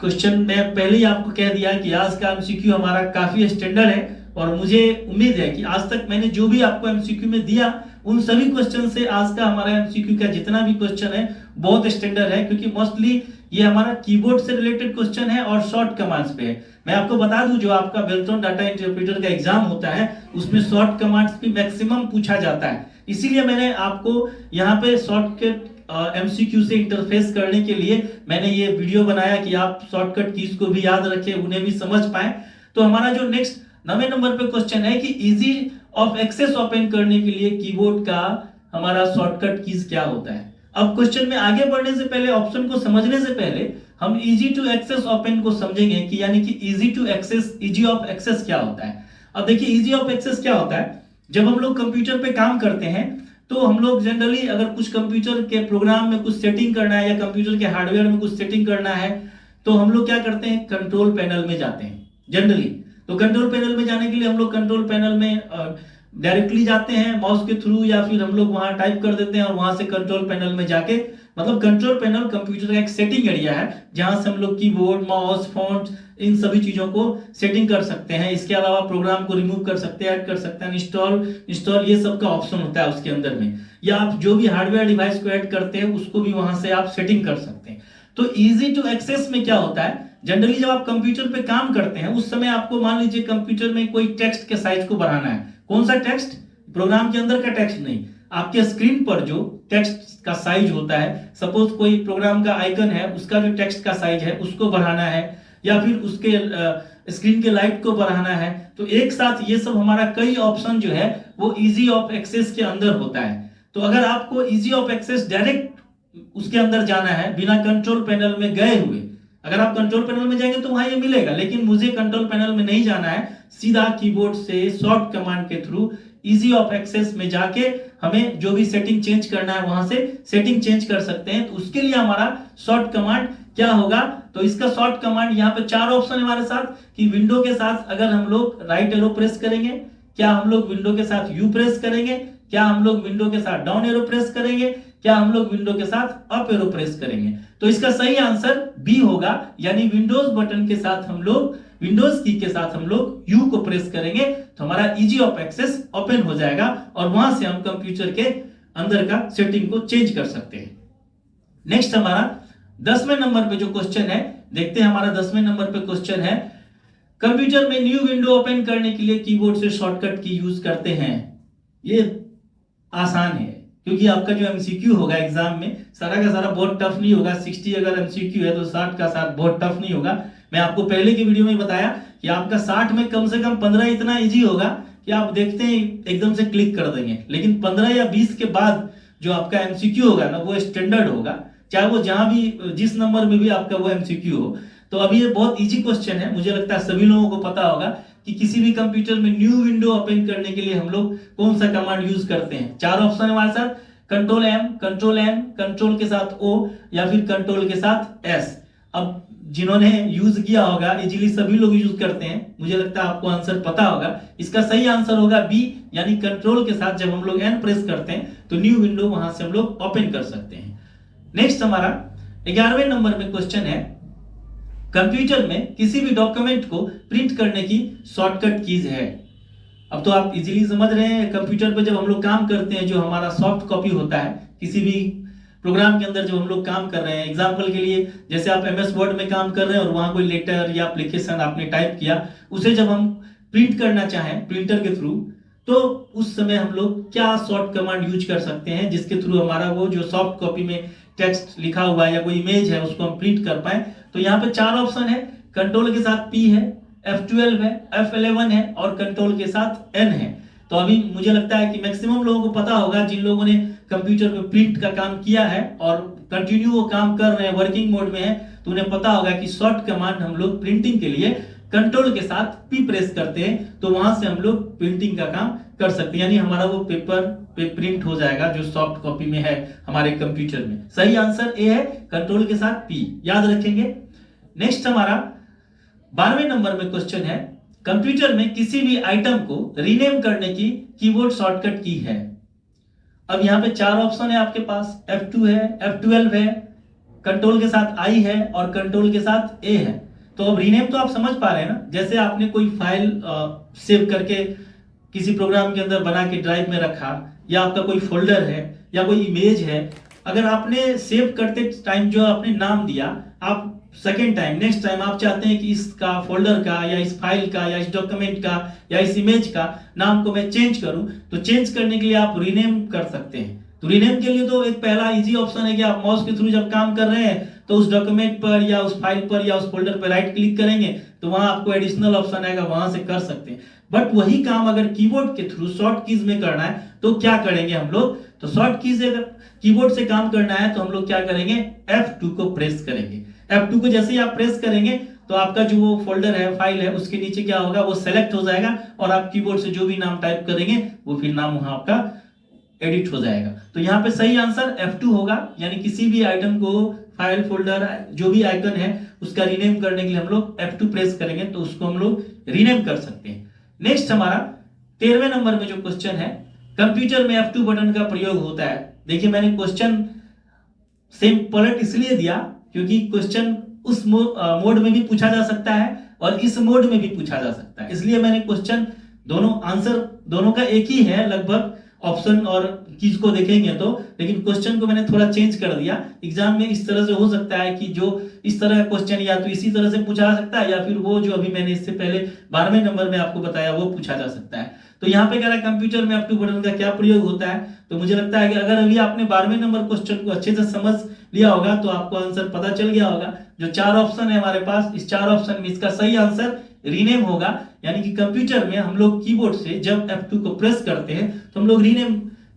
क्वेश्चन में पहले ही आपको कह दिया कि आज का एमसीक्यू हमारा काफी स्टैंडर्ड है और मुझे उम्मीद है कि आज तक मैंने जो भी आपको एमसीक्यू में दिया उन सभी क्वेश्चन से आज का हमारा एमसीक्यू का जितना भी क्वेश्चन है बहुत स्टैंडर्ड है, क्योंकि मोस्टली ये हमारा कीबोर्ड से रिलेटेड क्वेश्चन है और शॉर्ट कमांड्स पे है। मैं आपको बता दूं जो आपका बेल्ट्रॉन डाटा इंटरप्रेटर का एग्जाम होता है उसमें शॉर्ट कमांड्स भी मैक्सिमम पूछा जाता है, इसीलिए मैंने आपको यहाँ पे शॉर्टकट एमसीक्यू से इंटरफेस करने के लिए मैंने ये वीडियो बनाया कि आप शॉर्टकट कीज को भी याद रखें, उन्हें भी समझ पाए। तो हमारा जो नेक्स्ट 9वें नंबर पे क्वेश्चन है कि इजी ऑफ एक्सेस ओपन करने के लिए कीबोर्ड का हमारा शॉर्टकट कीज क्या होता है। अब क्वेश्चन में आगे बढ़ने से पहले, ऑप्शन को समझने से पहले हम इजी टू एक्सेस ओपन को समझेंगे कि यानी कि easy to access, easy of access क्या होता है। अब देखिए इजी ऑफ एक्सेस क्या होता है, जब हम लोग कंप्यूटर पे काम करते हैं तो हम लोग जनरली अगर कुछ कंप्यूटर के प्रोग्राम में कुछ सेटिंग करना है या कंप्यूटर के हार्डवेयर में कुछ सेटिंग करना है तो हम लोग क्या करते हैं, कंट्रोल पैनल में जाते हैं जनरली। तो कंट्रोल पैनल में जाने के लिए हम लोग कंट्रोल पैनल में डायरेक्टली जाते हैं माउस के थ्रू, या फिर हम लोग वहां टाइप कर देते हैं और वहां से कंट्रोल पैनल में जाके, मतलब कंट्रोल पैनल कंप्यूटर का एक सेटिंग एरिया है जहां से हम लोग कीबोर्ड, माउस, फॉन्ट, इन सभी चीजों को सेटिंग कर सकते हैं। इसके अलावा प्रोग्राम को रिमूव कर सकते हैं, ऐड कर सकते हैं, इंस्टॉल ये सब का ऑप्शन होता है उसके अंदर में, या आप जो भी हार्डवेयर डिवाइस को ऐड करते हैं उसको भी वहां से आप सेटिंग कर सकते हैं। तो इजी टू एक्सेस में क्या होता है, जनरली जब आप कंप्यूटर पे काम करते हैं उस समय आपको मान लीजिए कंप्यूटर में कोई टेक्स्ट के साइज को बढ़ाना है। कौन सा टेक्स्ट, प्रोग्राम के अंदर का टेक्स्ट नहीं, आपके स्क्रीन पर जो टेक्स्ट का साइज होता है, सपोज कोई प्रोग्राम का आइकन है उसका जो टेक्स्ट का साइज है उसको बढ़ाना है, या फिर उसके स्क्रीन के लाइट को बढ़ाना है। तो एक साथ ये सब हमारा कई ऑप्शन जो है वो इजी ऑफ एक्सेस के अंदर होता है। तो अगर आपको इजी ऑफ एक्सेस डायरेक्ट उसके अंदर जाना है बिना कंट्रोल पैनल में गए हुए, अगर आप कंट्रोल पैनल में जाएंगे तो वहां ये मिलेगा, लेकिन मुझे कंट्रोल पैनल में नहीं जाना है, सीधा कीबोर्ड से शॉर्ट कमांड के थ्रू इजी ऑफ एक्सेस में जाके हमें जो भी सेटिंग चेंज करना है वहां से सेटिंग चेंज कर सकते हैं। तो उसके लिए हमारा शॉर्ट कमांड क्या होगा, तो इसका शॉर्ट कमांड यहाँ पे 4 ऑप्शन है हमारे साथ कि विंडो के साथ अगर हम लोग राइट एरो प्रेस करेंगे, क्या हम लोग विंडो के साथ यू प्रेस करेंगे, क्या हम लोग विंडो के साथ डाउन एरो प्रेस करेंगे, क्या हम लोग विंडो के साथ अप एरो प्रेस करेंगे। तो इसका सही आंसर बी होगा, यानी विंडोज बटन के साथ हम लोग, विंडोज की के साथ हम लोग यू को प्रेस करेंगे तो हमारा इजी ऑफ एक्सेस ओपन हो जाएगा और वहां से हम कंप्यूटर के अंदर का सेटिंग को चेंज कर सकते हैं। नेक्स्ट हमारा 10वें नंबर पे जो क्वेश्चन है, देखते हैं हमारा 10वें नंबर पे क्वेश्चन है, कंप्यूटर में न्यू विंडो ओपन करने के लिए कीबोर्ड से शॉर्टकट की यूज करते हैं। ये आसान है क्योंकि आपका जो एमसीक्यू होगा एग्जाम में सारा का सारा बहुत टफ नहीं होगा। 60 अगर एमसीक्यू है तो 60 का 60 बहुत टफ नहीं होगा। मैं आपको पहले की वीडियो में बताया कि आपका 60 में कम से कम 15 इतना इजी होगा कि आप देखते हैं एकदम से क्लिक कर देंगे, लेकिन 15 या 20 के बाद जो आपका एमसीक्यू होगा ना वो स्टैंडर्ड होगा, चाहे वो जहां भी जिस नंबर में भी आपका वो एमसीक्यू हो। तो अभी ये बहुत इजी क्वेश्चन है, मुझे लगता है सभी लोगों को पता होगा कि किसी भी कंप्यूटर में न्यू विंडो ओपन करने के लिए हम लोग कौन सा कमांड यूज करते हैं। 4 ऑप्शन है हमारे साथ, control M, control N, control के साथ ओ या फिर कंट्रोल के साथ एस। अब जिन्होंने यूज किया होगा इजीली सभी लोग यूज करते हैं, मुझे लगता है आपको आंसर पता होगा। इसका सही आंसर होगा बी, यानी कंट्रोल के साथ जब हम लोग एन प्रेस करते हैं तो न्यू विंडो वहां से हम लोग ओपन कर सकते हैं। नेक्स्ट हमारा 11वें नंबर में क्वेश्चन है, कंप्यूटर में किसी भी डॉक्यूमेंट को प्रिंट करने की शॉर्टकट कीज है। अब तो आप इजीली समझ रहे हैं, कंप्यूटर पे जब हम लोग काम करते हैं, जो हमारा सॉफ्ट कॉपी होता है किसी भी प्रोग्राम के अंदर, जब हम लोग काम कर रहे हैं, एग्जांपल के लिए जैसे आप एमएस वर्ड में काम कर रहे हैं और वहां कोई लेटर या एप्लीकेशन आपने टाइप किया, उसे जब हम प्रिंट करना चाहें प्रिंटर के थ्रू, तो उस समय हम लोग क्या शॉर्ट कमांड यूज कर सकते हैं जिसके थ्रू हमारा वो जो सॉफ्ट कॉपी में टेक्स्ट लिखा हुआ है या कोई इमेज है उसको हम प्रिंट कर पाए। तो यहाँ पे 4 ऑप्शन है, कंट्रोल के साथ पी है, F12 है, F11 है और कंट्रोल के साथ N है। तो अभी मुझे लगता है कि मैक्सिमम लोगों को पता होगा, जिन लोगों ने कंप्यूटर पे प्रिंट का काम किया है और कंटिन्यू वो काम कर रहे हैं, वर्किंग मोड में है, तो उन्हें पता होगा कि शॉर्ट कमांड हम लोग प्रिंटिंग के लिए कंट्रोल के साथ पी प्रेस करते हैं, तो वहां से हम लोग प्रिंटिंग का काम कर सकते हैं, यानी हमारा वो पेपर पे प्रिंट हो जाएगा जो सॉफ्ट कॉपी में है हमारे कंप्यूटर में। सही आंसर ए है, कंट्रोल के साथ पी, याद रखेंगे। नेक्स्ट हमारा 12वें नंबर में क्वेश्चन है, कंप्यूटर में किसी भी आइटम को रीनेम करने की कीबोर्ड शॉर्टकट की है। अब यहाँ पे 4 ऑप्शन है आपके पास, F2 है, F12 है, कंट्रोल के साथ I है और कंट्रोल के साथ A है। तो अब रीनेम तो आप समझ पा रहे हैं ना, जैसे आपने कोई फाइल सेव करके किसी प्रोग्राम के अंदर बना के ड्राइव में रखा, या आपका कोई फोल्डर है या कोई इमेज है, अगर आपने सेव करते टाइम जो आपने नाम दिया, आप सेकेंड टाइम नेक्स्ट टाइम आप चाहते हैं कि इसका फोल्डर का या इस फाइल का या इस डॉक्यूमेंट का या इस इमेज का नाम को मैं चेंज करूं, तो चेंज करने के लिए आप रीनेम कर सकते हैं। तो रीनेम के लिए तो एक पहला इजी ऑप्शन है कि आप माउस के थ्रू जब काम कर रहे हैं तो उस डॉक्यूमेंट पर या उस फाइल पर या उस फोल्डर पर राइट क्लिक करेंगे तो वहां आपको एडिशनल ऑप्शन आएगा, वहां से कर सकते हैं। बट वही काम अगर कीबोर्ड के थ्रू शॉर्ट कीज में करना है तो क्या करेंगे हम लोग, तो शॉर्ट कीज अगर कीबोर्ड से काम करना है तो हम लोग क्या करेंगे, F2 को प्रेस करेंगे। F2 को जैसे ही आप प्रेस करेंगे तो आपका जो वो फोल्डर है, फाइल है, उसके नीचे क्या होगा, वो सेलेक्ट हो जाएगा और आप कीबोर्ड से जो भी नाम टाइप करेंगे वो फिर नाम वहां आपका एडिट हो जाएगा। तो यहाँ पे सही आंसर F2 होगा, यानी किसी भी आइटम को, फाइल, फोल्डर, जो भी आइकन है उसका रीनेम करने के लिए हम लोग F2 प्रेस करेंगे तो उसको हम लोग रीनेम कर सकते हैं। नेक्स्ट हमारा 13वें नंबर में जो क्वेश्चन है, कंप्यूटर में F2 बटन का प्रयोग होता है। देखिए मैंने क्वेश्चन सेम पलट इसलिए दिया क्योंकि क्वेश्चन उस मोड में भी पूछा जा सकता है और इस मोड में भी पूछा जा सकता है, इसलिए मैंने क्वेश्चन दोनों आंसर दोनों का एक ही है लगभग, ऑप्शन और कीज को देखेंगे तो, लेकिन क्वेश्चन को मैंने थोड़ा चेंज कर दिया। एग्जाम में इस तरह से हो सकता है कि जो इस तरह का क्वेश्चन या तो इसी तरह से पूछा जा सकता है या फिर वो जो अभी मैंने इससे पहले 12वें नंबर में आपको बताया वो पूछा जा सकता है। तो यहाँ पे कह रहा है कंप्यूटर में F2 बटन का क्या प्रयोग होता है, तो मुझे लगता है कि अगर अभी आपने 12वें नंबर क्वेश्चन को अच्छे से समझ लिया होगा तो आपको आंसर पता चल गया होगा। जो 4 ऑप्शन है हमारे पास, इस 4 ऑप्शन में इसका सही आंसर रीनेम होगा, यानी कि कंप्यूटर में हम लोग कीबोर्ड से जब F2 को प्रेस करते हैं तो हम लोग रीनेम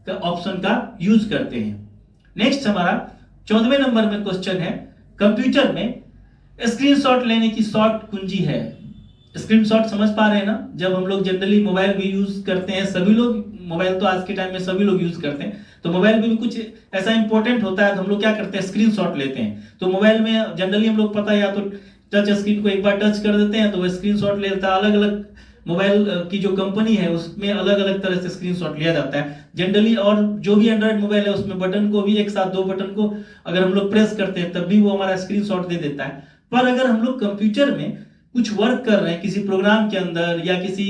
का ऑप्शन का यूज करते हैं। नेक्स्ट हमारा 14वें नंबर में क्वेश्चन है, कंप्यूटर में स्क्रीनशॉट लेने की शॉर्ट कुंजी है। स्क्रीनशॉट समझ पा रहे हैं ना, जब हम लोग जनरली मोबाइल भी यूज करते हैं, सभी लोग मोबाइल तो आज के टाइम में सभी लोग यूज करते हैं, तो मोबाइल में भी कुछ ऐसा इंपॉर्टेंट होता है तो हम लोग क्या करते हैं, स्क्रीनशॉट लेते हैं। तो मोबाइल में जनरली हम लोग पता है या तो टच स्क्रीन को एक बार टच कर देते हैं तो वो स्क्रीनशॉट लेता है। अलग अलग मोबाइल की जो कंपनी है उसमें अलग अलग तरह से स्क्रीनशॉट लिया जाता है जनरली, और जो भी एंड्रॉइड मोबाइल है उसमें बटन को भी एक साथ 2 बटन को अगर हम लोग प्रेस करते हैं तब भी वो हमारा स्क्रीनशॉट दे देता है। पर अगर हम लोग कंप्यूटर में कुछ वर्क कर रहे हैं किसी प्रोग्राम के अंदर या किसी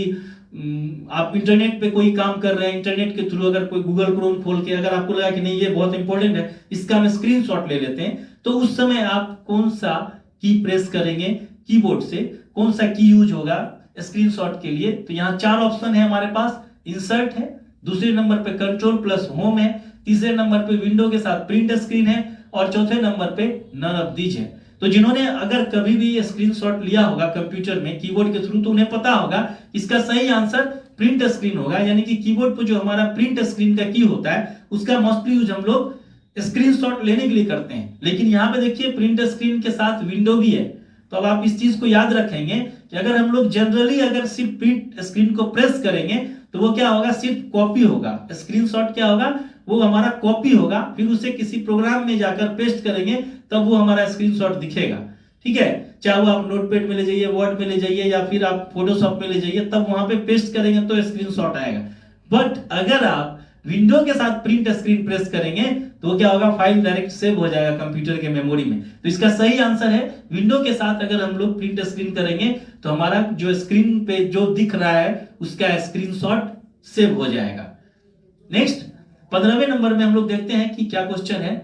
आप इंटरनेट पे कोई काम कर रहे हैं, इंटरनेट के थ्रू अगर कोई गूगल क्रोम खोल के अगर आपको लगा कि नहीं ये बहुत इंपॉर्टेंट है, इसका हम स्क्रीनशॉट ले लेते हैं, तो उस समय आप कौन सा की प्रेस करेंगे कीबोर्ड से, कौन सा की यूज होगा स्क्रीनशॉट के लिए। तो यहाँ 4 ऑप्शन है हमारे पास, इंसर्ट है, दूसरे नंबर पे कंट्रोल प्लस होम है, तीसरे नंबर पे विंडो के साथ प्रिंट स्क्रीन है और चौथे नंबर पे नन ऑफ दीज है। तो जिन्होंने अगर कभी भी ये स्क्रीनशॉट लिया होगा कंप्यूटर में कीबोर्ड के थ्रू तो उन्हें पता होगा इसका सही आंसर प्रिंट स्क्रीन होगा, यानी कि कीबोर्ड पर जो हमारा प्रिंट स्क्रीन का की होता है उसका मोस्टली यूज हम लोग स्क्रीनशॉट लेने के लिए करते हैं। लेकिन यहाँ पे देखिए प्रिंट स्क्रीन के साथ विंडो भी है, तो अब आप इस चीज को याद रखेंगे कि अगर हम लोग जनरली अगर सिर्फ प्रिंट स्क्रीन को प्रेस करेंगे तो वो क्या होगा, सिर्फ कॉपी होगा। स्क्रीनशॉट क्या होगा, वो हमारा कॉपी होगा, फिर उसे किसी प्रोग्राम में जाकर पेस्ट करेंगे तब वो हमारा स्क्रीनशॉट दिखेगा। ठीक है, चाहे वो आप नोटपैड में ले जाइए, वर्ड में ले जाइए, या फिर आप फोटोशॉप में ले जाइए, तब वहां पे पेस्ट करेंगे तो स्क्रीनशॉट आएगा। बट अगर आप विंडो के साथ प्रिंट स्क्रीन प्रेस करेंगे तो क्या होगा, फाइल डायरेक्ट सेव हो जाएगा कंप्यूटर के मेमोरी में। तो इसका सही आंसर है विंडो के साथ अगर हम लोग प्रिंट स्क्रीन करेंगे तो हमारा जो स्क्रीन पे जो दिख रहा है उसका स्क्रीनशॉट सेव हो जाएगा। नेक्स्ट 15वें नंबर में हम लोग देखते हैं कि क्या क्वेश्चन है।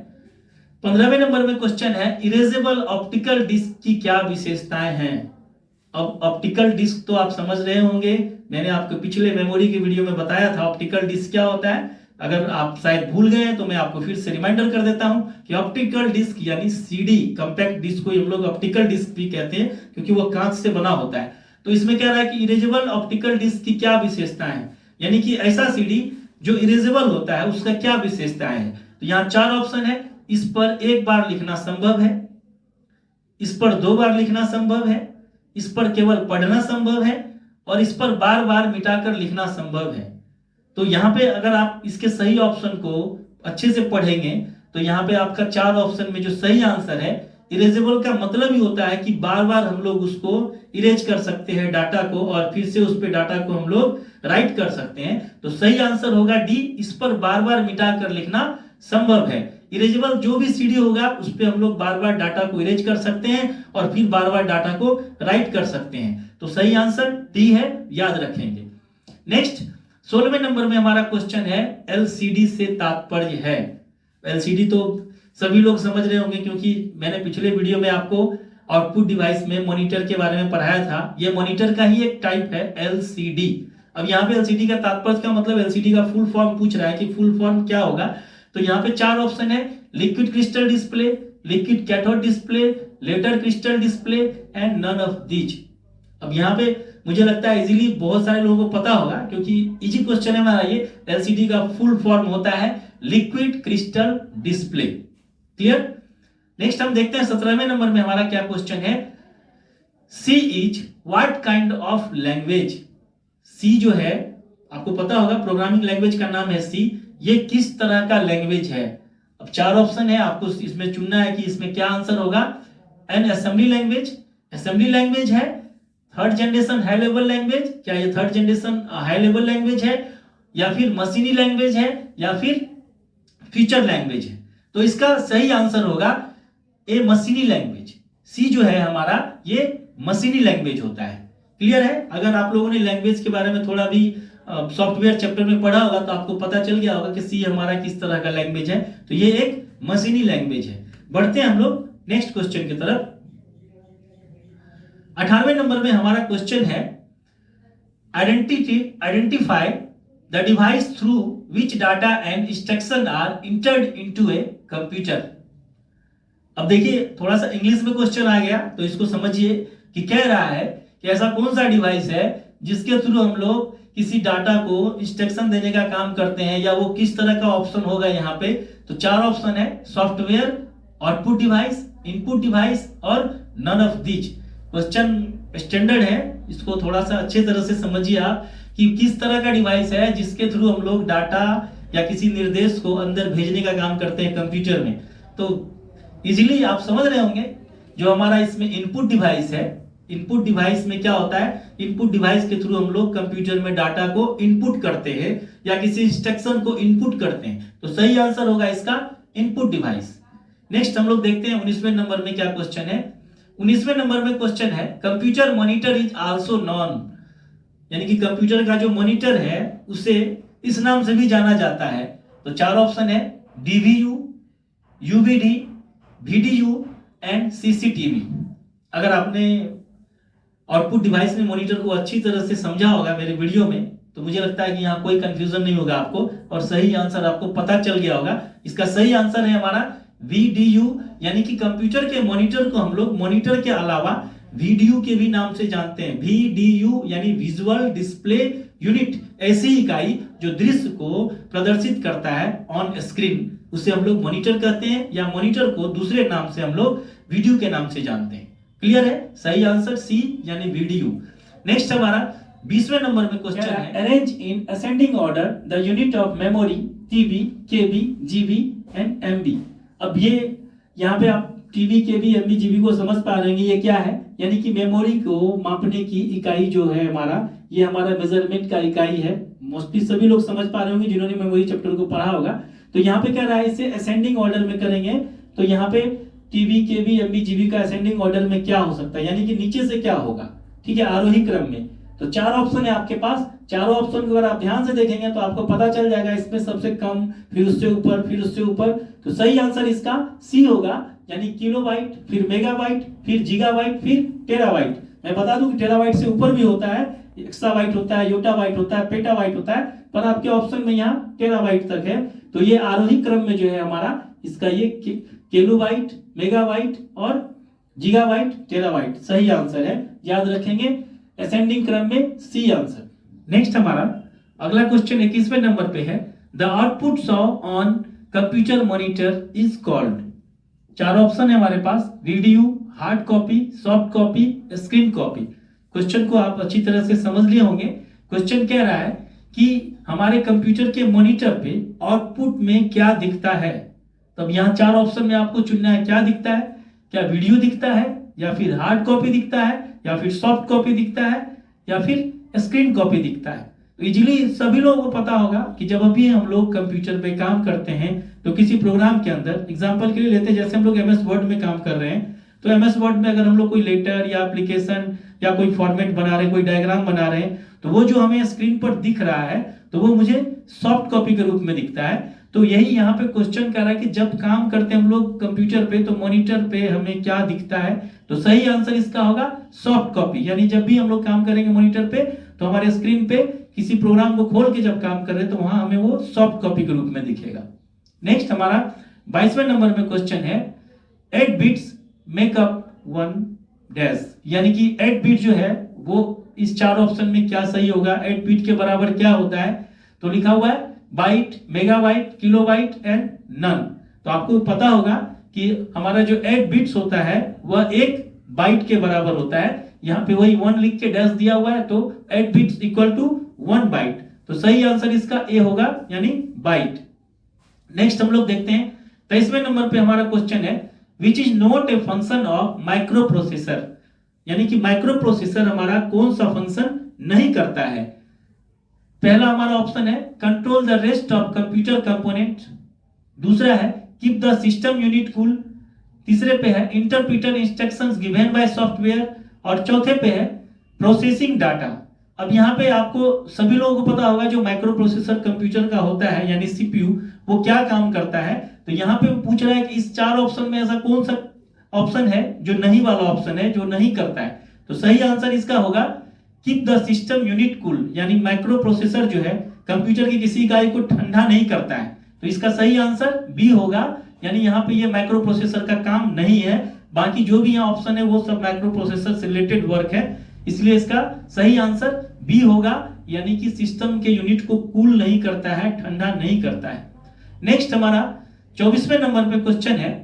15वें नंबर में क्वेश्चन है, इरेजेबल ऑप्टिकल डिस्क की क्या विशेषताएं हैं। अब ऑप्टिकल डिस्क तो आप समझ रहे होंगे, मैंने आपको पिछले मेमोरी के वीडियो में बताया था ऑप्टिकल डिस्क क्या होता है। अगर आप शायद भूल गए हैं तो मैं आपको फिर से रिमाइंडर कर देता हूं कि ऑप्टिकल डिस्क यानी सीडी, कंपैक्ट डिस्क को हम लोग ऑप्टिकल डिस्क भी कहते हैं क्योंकि वो कांच से बना होता है। तो इसमें कह रहा है कि इरेजेबल ऑप्टिकल डिस्क की क्या विशेषताएं हैं, यानी कि ऐसा सीडी जो इरेजेबल होता है उसका क्या विशेषताएं हैं। तो यहाँ 4 ऑप्शन है, इस पर एक बार लिखना संभव है, इस पर 2 बार लिखना संभव है, इस पर केवल पढ़ना संभव है और इस पर बार बार मिटाकर लिखना संभव है। तो यहाँ पे अगर आप इसके सही ऑप्शन को अच्छे से पढ़ेंगे तो यहाँ पे आपका 4 ऑप्शन में जो सही आंसर है, इरेजेबल का मतलब ही होता है कि बार बार हम लोग उसको इरेज कर सकते हैं डाटा को और फिर से उस पे डाटा को हम लोग राइट कर सकते हैं। तो सही आंसर होगा डी, इस पर बार बार मिटा कर लिखना संभव है। इरेजेबल जो भी सीडी होगा उस पे हम लोग बार बार डाटा को इरेज कर सकते हैं और फिर बार बार डाटा को राइट कर सकते हैं। तो सही आंसर डी है, याद रखेंगे। नेक्स्ट 16वें नंबर में हमारा क्वेश्चन है, एलसीडी से तात्पर्य है। एलसीडी तो सभी लोग समझ रहे होंगे क्योंकि मैंने पिछले वीडियो में आपको आउटपुट डिवाइस में मॉनिटर के बारे में पढ़ाया था। ये मॉनिटर का ही एक टाइप है एलसीडी। अब यहाँ पे एलसीडी का तात्पर्य का मतलब एलसीडी का फुल फॉर्म पूछ रहा है कि फुल फॉर्म क्या होगा। तो यहाँ पे 4 ऑप्शन है, liquid crystal display, liquid cathode display, letter crystal display and none of these. अब यहाँ पे मुझे लगता है इजीली बहुत सारे लोगों को पता होगा क्योंकि इजी क्वेश्चन है हमारा ये। एलसीडी का फुल फॉर्म होता है liquid crystal display. Clear. Next हम देखते हैं 17वें नंबर में हमारा क्या क्वेश्चन है, C is what kind of language. C जो है आपको पता होगा प्रोग्रामिंग लैंग्वेज का नाम है सी, ये किस तरह का लैंग्वेज है। अब 4 ऑप्शन है, आपको इसमें चुनना है कि इसमें क्या आंसर होगा। An assembly language, assembly language है। Third generation high level language, क्या ये third generation high level language है, या फिर मशीनी लैंग्वेज है, या फिर फीचर लैंग्वेज है। तो इसका सही आंसर होगा ए मशीनी लैंग्वेज। सी जो है हमारा ये मशीनी लैंग्वेज होता है। क्लियर है। अगर आप लोगों ने लैंग्वेज के बारे में थोड़ा भी सॉफ्टवेयर चैप्टर में पढ़ा होगा तो आपको पता चल गया होगा कि सी हमारा किस तरह का लैंग्वेज है। तो ये एक मशीनी लैंग्वेज है। बढ़ते हैं हम लोग नेक्स्ट क्वेश्चन की तरफ। 18वें नंबर में हमारा क्वेश्चन है, identify the device through which data and instruction are entered into a computer. अब देखिए थोड़ा सा इंग्लिश में क्वेश्चन आ गया तो इसको समझिए कि कह रहा है कि ऐसा कौन सा डिवाइस है जिसके थ्रू हम लोग किसी डाटा को इंस्ट्रक्शन देने का काम करते हैं, या वो किस तरह का ऑप्शन होगा यहाँ पे। तो 4 ऑप्शन है, software, output device, input device और none of these. Question standard है, इसको थोड़ा सा अच्छे तरह से समझिए आप कि किस तरह का डिवाइस है जिसके थ्रू हम लोग डाटा या किसी निर्देश को अंदर भेजने का काम करते हैं कंप्यूटर में। तो इजीली आप समझ रहे होंगे जो हमारा इसमें इनपुट डिवाइस है, इनपुट डिवाइस में क्या होता है, इनपुट डिवाइस के थ्रू हम लोग कंप्यूटर में डाटा को इनपुट करते हैं या किसी इंस्ट्रक्शन को इनपुट करते हैं। तो सही आंसर होगा इसका इनपुट डिवाइस। नेक्स्ट हम लोग देखते हैं 19वें नंबर में क्या क्वेश्चन है। 19वें नंबर में क्वेश्चन है, computer monitor is also known, यानी कि कंप्यूटर का जो मॉनिटर है उसे इस नाम से भी जाना जाता है। तो 4 ऑप्शन है, डीवीयू, यूवीडी, वीडीयू एंड सीसीटीवी। अगर आपने आउटपुट डिवाइस में मॉनिटर को अच्छी तरह से समझा होगा मेरे वीडियो में तो मुझे लगता है कि यहाँ कोई कंफ्यूजन नहीं होगा आपको और सही आंसर आपको पता चल गया होगा। इसका सही आंसर है हमारा वीडीयू, यानी कि कंप्यूटर के मॉनिटर को हम लोग मॉनिटर के अलावा वीडीयू के भी नाम से जानते हैं। वीडीयू यानी विजुअल डिस्प्ले यूनिट ऐसी इकाई जो दृश्य को प्रदर्शित करता है ऑन स्क्रीन, उसे हम लोग मॉनिटर कहते हैं, या मॉनिटर को दूसरे नाम से हम लोग वीडियो के नाम से जानते हैं। क्लियर है? सही आंसर सी यानी वीडियो। नेक्स्ट हमारा 20वें नंबर में क्वेश्चन है, arrange in ascending order the unit of memory, TB, KB, GB and MB. अब ये यहाँ पे आप टीबी, केबी, एमबी, जीबी को समझ पा रहे हैं ये क्या है, यानी कि मेमोरी को मापने की इकाई जो है हमारा, ये हमारा मेजरमेंट का इकाई है। मोस्टली सभी लोग समझ पा रहे होंगे जिन्होंने मेमोरी चैप्टर को पढ़ा होगा। तो यहाँ पे क्या रहा है, इसे असेंडिंग ऑर्डर में करेंगे तो यहाँ पे टीबी, केबी, एमबी, जीबी का असेंडिंग ऑर्डर में क्या हो सकता है, यानी कि नीचे से क्या होगा, ठीक है, आरोही क्रम में। तो 4 ऑप्शन है आपके पास, चारों ऑप्शन को अगर आप ध्यान से देखेंगे तो आपको पता चल जाएगा इसमें सबसे कम, फिर उससे ऊपर, फिर उससे ऊपर। तो सही आंसर इसका सी होगा, यानी किलोबाइट, फिर मेगाबाइट, फिर गीगाबाइट, फिर टेराबाइट। मैं बता दूं कि टेराबाइट से ऊपर भी होता है, एक्साबाइट होता है, योटाबाइट होता है, पेटाबाइट होता है, पर आपके ऑप्शन में यहाँ टेराबाइट तक है। तो ये आरोही क्रम में जो है हमारा इसका ये किलोबाइट, मेगाबाइट और गीगाबाइट, टेराबाइट सही आंसर है, याद रखेंगे असेंडिंग क्रम में सी आंसर। नेक्स्ट हमारा अगला क्वेश्चन 21वें नंबर पे है, the output saw on computer monitor is called. 4 option है हमारे पास, video, hard copy, soft copy, screen copy. Question को आप अच्छी तरह से समझ लिए होंगे। क्वेश्चन कह रहा है कि हमारे कंप्यूटर के मॉनिटर पे आउटपुट में क्या दिखता है। तब यहाँ 4 ऑप्शन में आपको चुनना है, क्या दिखता है, क्या वीडियो दिखता है, या फिर हार्ड कॉपी दिखता है, या फिर सॉफ्ट कॉपी दिखता है, या फिर स्क्रीन कॉपी दिखता है। तो इजीली सभी लोगों को पता होगा कि जब अभी हम लोग कंप्यूटर पे काम करते हैं तो किसी प्रोग्राम के अंदर, एग्जांपल के लिए लेते हैं जैसे हम लोग एमएस वर्ड में काम कर रहे हैं, तो एमएस वर्ड में अगर हम लोग कोई लेटर या एप्लीकेशन या कोई फॉर्मेट बना रहे हैं, कोई डायग्राम बना रहे हैं, तो वो जो हमें स्क्रीन पर दिख रहा है तो वो मुझे सॉफ्ट कॉपी के रूप में दिखता है। तो यही यहाँ पे क्वेश्चन कर रहा है कि जब काम करते हैं हम लोग कंप्यूटर पे तो मॉनिटर पे हमें क्या दिखता है। तो सही आंसर इसका होगा सॉफ्ट कॉपी, यानी जब भी हम लोग काम करेंगे मॉनिटर पे तो हमारे स्क्रीन पे किसी प्रोग्राम को खोल के जब काम कर रहे हैं तो वहां हमें वो सॉफ्ट कॉपी के रूप में दिखेगा। नेक्स्ट हमारा 22वें नंबर में क्वेश्चन है, 8 बिट्स मेकअप 1 डैश, यानी कि 8 बिट जो है वो इस 4 ऑप्शन में क्या सही होगा, 8 बिट के बराबर क्या होता है। तो लिखा हुआ है byte, megabyte, kilobyte and none. तो आपको पता होगा कि हमारा जो 8 बिट्स होता है वह 1 बाइट के बराबर होता है। यहाँ पे वही 1 लिख के डैश दिया हुआ है, तो 8 बिट्स इक्वल टू 1 बाइट। तो सही आंसर इसका ए होगा, यानी बाइट। नेक्स्ट हम लोग देखते हैं 23वें नंबर पे हमारा क्वेश्चन है, which is not a function of micro processor, यानी कि माइक्रो प्रोसेसर हमारा कौन सा फंक्शन नहीं करता है। पहला हमारा ऑप्शन है control the rest of computer component, दूसरा है keep the system unit cool, तीसरे पे है interpreter instructions given by software, और चौथे पे है प्रोसेसिंग डाटा। अब यहाँ पे आपको सभी लोगों को पता होगा जो माइक्रो प्रोसेसर कंप्यूटर का होता है यानी सीपीयू, वो क्या काम करता है। तो यहाँ पे पूछ रहा है कि इस 4 ऑप्शन में ऐसा कौन सा ऑप्शन है जो नहीं वाला ऑप्शन है, जो नहीं करता है। तो सही आंसर इसका होगा keep the system unit cool, यानी माइक्रो प्रोसेसर जो है कंप्यूटर की किसी इकाई को ठंडा नहीं करता है। तो इसका सही आंसर बी होगा, यानी यहाँ पे ये माइक्रो प्रोसेसर का काम नहीं है। बाकी जो भी यहाँ ऑप्शन है वो सब माइक्रो प्रोसेसर से रिलेटेड वर्क है, इसलिए इसका सही आंसर बी होगा, यानी कि सिस्टम के यूनिट को कूल नहीं करता है, ठंडा नहीं करता है। नेक्स्ट हमारा 24वें नंबर पे क्वेश्चन है,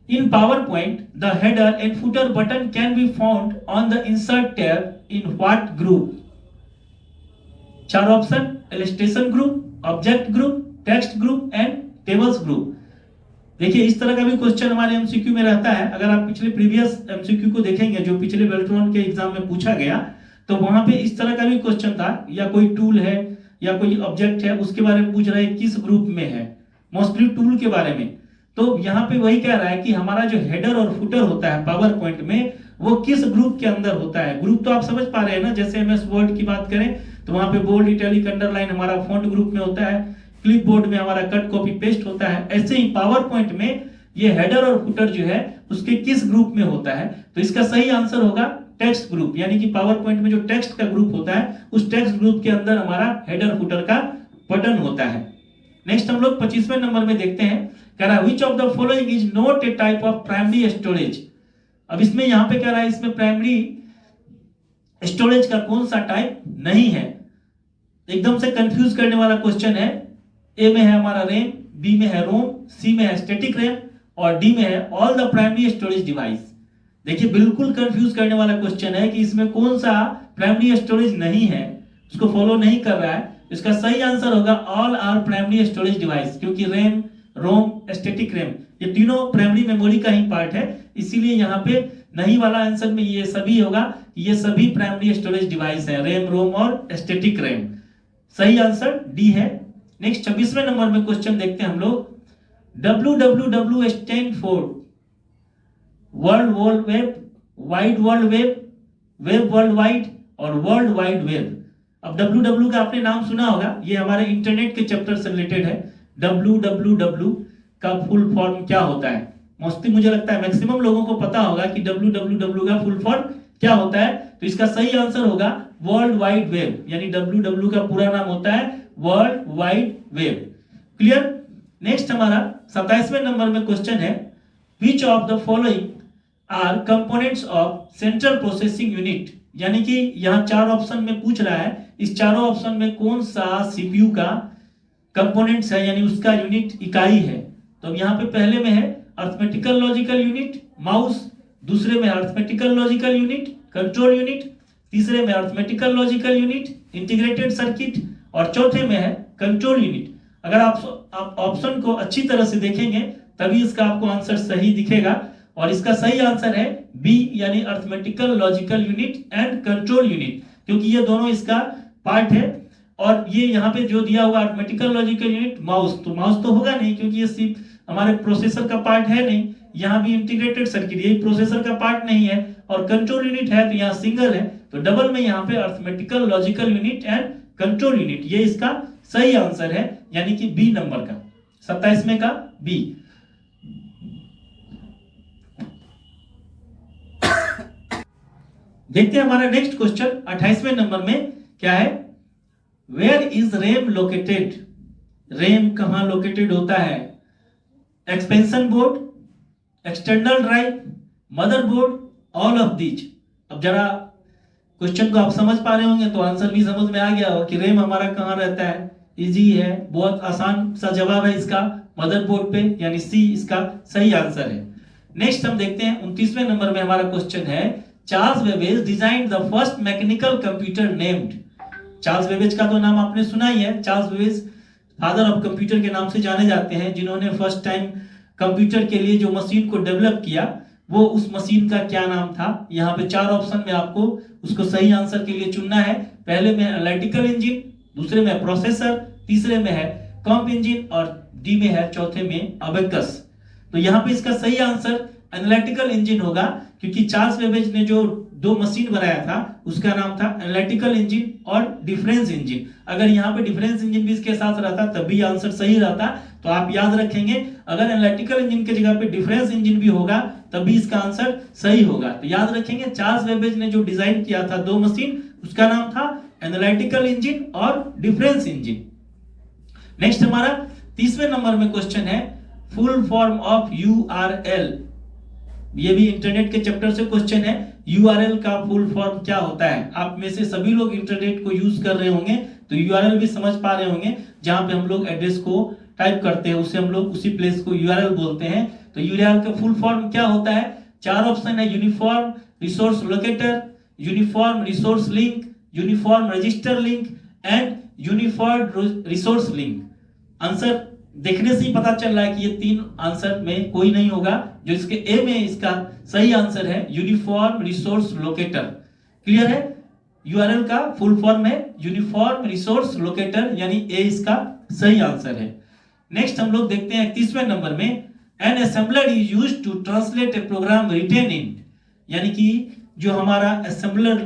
इन PowerPoint the header and footer button can be found on the insert tab in what group। 4 option, illustration group, object group, text group and tables group। देखिए इस तरह का भी क्वेश्चन हमारे एमसीक्यू में रहता है। अगर आप पिछले प्रीवियस एमसीक्यू को देखेंगे जो पिछले बेल्ट्रॉन के एग्जाम में पूछा गया, तो वहां पे इस तरह का भी क्वेश्चन था, या कोई टूल है या कोई ऑब्जेक्ट है उसके बारे में पूछ रहा है किस ग्रुप में है, मोस्टली टूल के बारे में। तो यहाँ पे वही कह रहा है कि हमारा जो हेडर और फुटर होता है पावर पॉइंट में वो किस ग्रुप के अंदर होता है। ग्रुप तो आप समझ पा रहे हैं ना, जैसे एमएस वर्ड की बात करें तो वहां पे बोल्ड, इटैलिक, अंडरलाइन हमारा फॉन्ट ग्रुप में होता है, क्लिप बोर्ड में हमारा कट कॉपी पेस्ट होता है। ऐसे ही पावर पॉइंट में ये हेडर और फुटर जो है उसके किस ग्रुप में होता है। तो इसका सही आंसर होगा टेक्स्ट ग्रुप, यानी कि पावर पॉइंट में जो टेक्स्ट का ग्रुप होता है उस टेक्स्ट ग्रुप के अंदर हमारा हेडर फुटर का बटन होता है। नेक्स्ट हम लोग 25वें नंबर में देखते हैं, कह रहा है which of the following is not a type of primary storage. अब इसमें यहाँ पे कह रहा है इसमें प्राइमरी स्टोरेज का कौन सा टाइप नहीं है। एकदम से कंफ्यूज करने वाला क्वेश्चन है। ए में है हमारा रैम, बी में है रोम, सी में है स्टैटिक रैम और डी में है all the primary storage device. देखिए बिल्कुल कंफ्यूज करने वाला क्वेश्चन है कि इसमें कौन सा प्राइमरी स्टोरेज नहीं है, उसको फॉलो नहीं कर रहा है। इसका सही आंसर होगा all are primary storage device, क्योंकि रैम, रोम, स्टैटिक रैम ये तीनों प्राइमरी मेमोरी का ही पार्ट है, इसीलिए यहाँ पे नहीं वाला आंसर में ये सभी होगा। ये सभी प्राइमरी स्टोरेज डिवाइस है, रैम, रोम और स्टैटिक रैम। सही आंसर डी है। नेक्स्ट 26वें नंबर में क्वेश्चन देखते हैं हम लोग। www stand for world world web, wide world web, web world wide और वर्ल्ड वाइड वेब। अब www का आपने नाम सुना होगा, ये हमारे इंटरनेट के चैप्टर से रिलेटेड है। www का फुल फॉर्म क्या होता है? मोस्टली मुझे लगता है मैक्सिमम लोगों को पता होगा कि www का फुल फॉर्म क्या होता है। तो इसका सही आंसर होगा वर्ल्ड वाइड वेब, यानी www का पूरा नाम होता है world wide web. Clear. Next हमारा 27वें नंबर में क्वेश्चन है, which of the following are components of central processing unit. यानी कि यहाँ 4 ऑप्शन में पूछ रहा है, इस चारों ऑप्शन में कौन सा सीपीयू का कंपोनेंट्स है, यानी उसका यूनिट इकाई है। तो अब यहाँ पे पहले में है अर्थमेटिकल लॉजिकल यूनिट माउस, दूसरे में arithmetical logical unit control unit, तीसरे में arithmetical logical unit integrated circuit और चौथे में है कंट्रोल यूनिट। अगर आप ऑप्शन को अच्छी तरह से देखेंगे तभी इसका आपको आंसर सही दिखेगा, और इसका सही आंसर है बी, यानी arithmetical logical unit and control unit, क्योंकि ये दोनों इसका पार्ट है। और ये यहाँ पे जो दिया हुआ अर्थमेटिकल लॉजिकल यूनिट माउस, तो माउस तो होगा नहीं क्योंकि ये सिर्फ हमारे प्रोसेसर का पार्ट है नहीं। यहाँ भी इंटीग्रेटेड सर्किट, ये प्रोसेसर का पार्ट नहीं है, और कंट्रोल यूनिट है तो यहाँ सिंगल है, तो डबल में यहाँ पे arithmetical logical unit and control unit, ये इसका सही आंसर है, यानी कि बी नंबर का, 27वें का बी। देखते हैं हमारा नेक्स्ट क्वेश्चन 28वें नंबर में क्या है। Where is RAM located. RAM कहां लोकेटेड होता है? Expansion board, external drive, motherboard, all of these. अब जरा क्वेश्चन को आप समझ पा रहे होंगे तो आंसर भी समझ में आ गया हो कि रैम हमारा कहां रहता है। इजी है, बहुत आसान सा जवाब है इसका, मदरबोर्ड पे, यानी सी इसका सही आंसर है। नेक्स्ट हम देखते हैं 29वें नंबर में हमारा क्वेश्चन है, Charles Babbage designed the first mechanical computer named. Charles Babbage का तो नाम आपने सुना ही है। Charles Babbage father of computer के नाम से जाने जाते हैं, जिन्होंने फर्स्ट टाइम कंप्यूटर के लिए जो मशीन को डेवलप किया, वो उस मशीन का क्या नाम था? यहाँ पे 4 ऑप्शन में आपको उसको सही आंसर के लिए चुनना है। पहले में एनालिटिकल इंजन, दूसरे में प्रोसेसर, तीसरे में है कॉम्प इंजन और डी में है चौथे में अबेकस। तो यहाँ पे इसका सही आंसर एनालिटिकल इंजन होगा, क्योंकि चार्ल्स बेबेज ने जो 2 मशीन बनाया था उसका नाम था एनालिटिकल इंजन और डिफरेंस इंजन। अगर यहाँ पे डिफरेंस इंजन भी इसके साथ रहता तब भी आंसर सही रहता। तो आप याद रखेंगे, अगर एनालिटिकल इंजन के जगह पे डिफरेंस इंजन भी होगा तब भी इसका आंसर सही होगा। तो याद रखेंगे, चार्ल्स बेबेज ने जो डिजाइन किया था 2 मशीन, उसका नाम था एनालिटिकल इंजन और डिफरेंस इंजन। नेक्स्ट हमारा 30वें नंबर में क्वेश्चन है, फुल फॉर्म ऑफ यूआरएल। ये भी इंटरनेट के चैप्टर से क्वेश्चन है, यूआरएल का फुल फॉर्म क्या होता है? आप में से सभी लोग इंटरनेट को यूज कर रहे होंगे तो यूआरएल भी समझ पा रहे होंगे। जहां पे हम लोग एड्रेस को टाइप करते हैं उसे हम लोग उसी प्लेस को यूआरएल बोलते हैं। तो यूआरएल का फुल फॉर्म क्या होता है? 4 ऑप्शन है, uniform resource locator, uniform resource link, uniform register link and uniform resource link. Answer देखने से ही पता चल रहा है कि ये 3 आंसर में कोई नहीं होगा। जो इसके ए में इसका सही आंसर है यूनिफॉर्म रिसोर्स लोकेटर। क्लियर है? यूआरएल का फुल फॉर्म है यूनिफॉर्म रिसोर्स लोकेटर, यानी ए इसका सही आंसर है। नेक्स्ट हम लोग देखते हैं 31वें नंबर में, an assembler is used to translate a program written in. यानी कि जो हमारा असेंबलर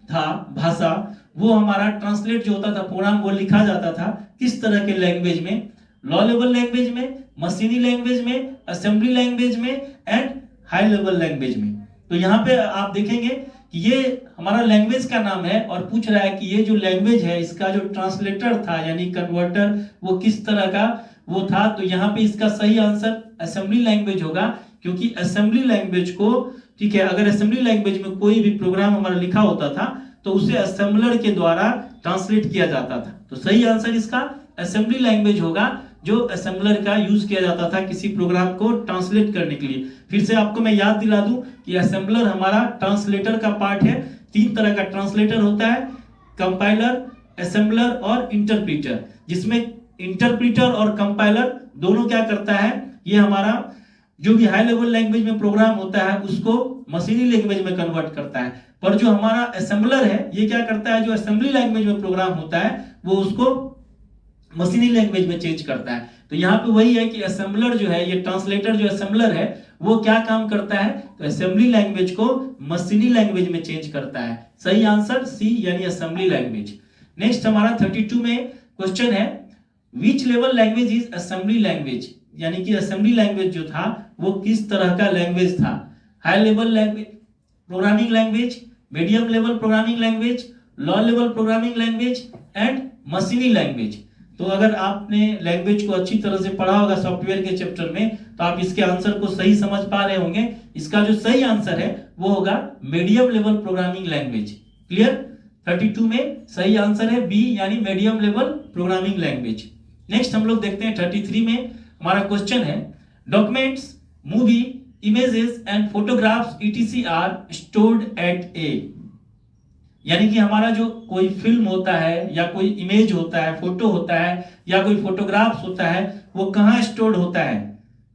था भाषा, वो हमारा ट्रांसलेट जो होता था प्रोग्राम, वो लिखा जाता था किस तरह के लैंग्वेज में? लो लेवल लैंग्वेज में, मशीनी लैंग्वेज में, असेंबली लैंग्वेज में एंड हाई लेवल लैंग्वेज में। तो यहाँ पे आप देखेंगे कि ये हमारा लैंग्वेज का नाम है और पूछ रहा है कि ये जो लैंग्वेज है इसका जो ट्रांसलेटर था यानी कन्वर्टर, वो किस तरह का वो था। तो यहाँ पे इसका सही आंसर असेंबली लैंग्वेज होगा, क्योंकि असेंबली लैंग्वेज को, ठीक है, अगर असेंबली लैंग्वेज में कोई भी प्रोग्राम हमारा लिखा होता था तो उसे असेंबलर के द्वारा ट्रांसलेट किया जाता था। तो सही आंसर इसका असेंबली लैंग्वेज होगा, जो असेंबलर का यूज किया जाता था किसी प्रोग्राम को ट्रांसलेट करने के लिए। फिर से आपको मैं याद दिला दूं कि असेंबलर हमारा ट्रांसलेटर का पार्ट है। 3 तरह का ट्रांसलेटर होता है, कंपाइलर, असेंबलर और इंटरप्रीटर, जिसमें इंटरप्रीटर और कंपाइलर दोनों क्या करता है, ये हमारा जो भी हाई लेवल लैंग्वेज में प्रोग्राम होता है उसको मशीनी लैंग्वेज में कन्वर्ट करता है। पर जो हमारा असेंबलर है ये क्या करता है, जो असेंबली लैंग्वेज में प्रोग्राम होता है वो उसको मशीनी लैंग्वेज में चेंज करता है। तो यहाँ पे वही है कि असेंबलर जो है, ये ट्रांसलेटर जो असेंबलर है वो क्या काम करता है, तो असेंबली लैंग्वेज को मशीनी लैंग्वेज में चेंज करता है। सही आंसर सी यानी असेंबली लैंग्वेज। नेक्स्ट हमारा 32 में क्वेश्चन है, which level language is assembly language, यानी कि असेंबली लैंग्वेज जो था वो किस तरह का लैंग्वेज था। High level language programming language, medium level programming language, low level programming language and मशीनी लैंग्वेज। तो अगर आपने लैंग्वेज को अच्छी तरह से पढ़ा होगा सॉफ्टवेयर के चैप्टर में तो आप इसके आंसर को सही समझ पा रहे होंगे। इसका जो सही आंसर है वो होगा medium level programming language. Clear? 32 में सही आंसर है बी यानी medium level programming language. Next हम लोग देखते हैं 33 में हमारा क्वेश्चन है, documents, movie, images and photographs etc are stored at a, यानी कि हमारा जो कोई फिल्म होता है या कोई इमेज होता है, फोटो होता है या कोई फोटोग्राफ्स होता है वो कहाँ स्टोर्ड होता है।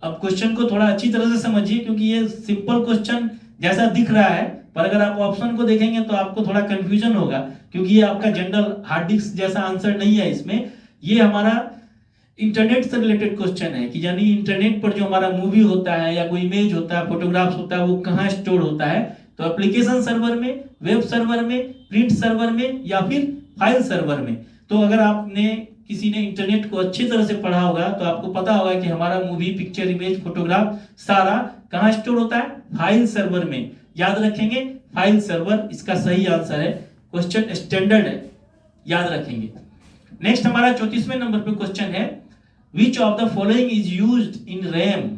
अब क्वेश्चन को थोड़ा अच्छी तरह से समझिए क्योंकि ये सिंपल क्वेश्चन जैसा दिख रहा है, पर अगर आप ऑप्शन को देखेंगे तो आपको थोड़ा कंफ्यूजन होगा क्योंकि ये आपका जनरल हार्ड डिस्क जैसा आंसर नहीं है। इसमें ये हमारा इंटरनेट से रिलेटेड क्वेश्चन है कि यानी इंटरनेट पर जो हमारा मूवी होता है या कोई इमेज होता है, फोटोग्राफ्स होता है वो कहाँ स्टोर होता है। तो एप्लीकेशन सर्वर में, वेब सर्वर में, प्रिंट सर्वर में या फिर फाइल सर्वर में। तो अगर आपने किसी ने इंटरनेट को अच्छी तरह से पढ़ा होगा तो आपको पता होगा कि हमारा मूवी, पिक्चर, इमेज, फोटोग्राफ सारा कहाँ स्टोर होता है, फाइल सर्वर में। याद रखेंगे फाइल सर्वर इसका सही आंसर है। क्वेश्चन स्टैंडर्ड है, याद रखेंगे। नेक्स्ट हमारा 34वें नंबर पे क्वेश्चन है, which of the following is used in RAM,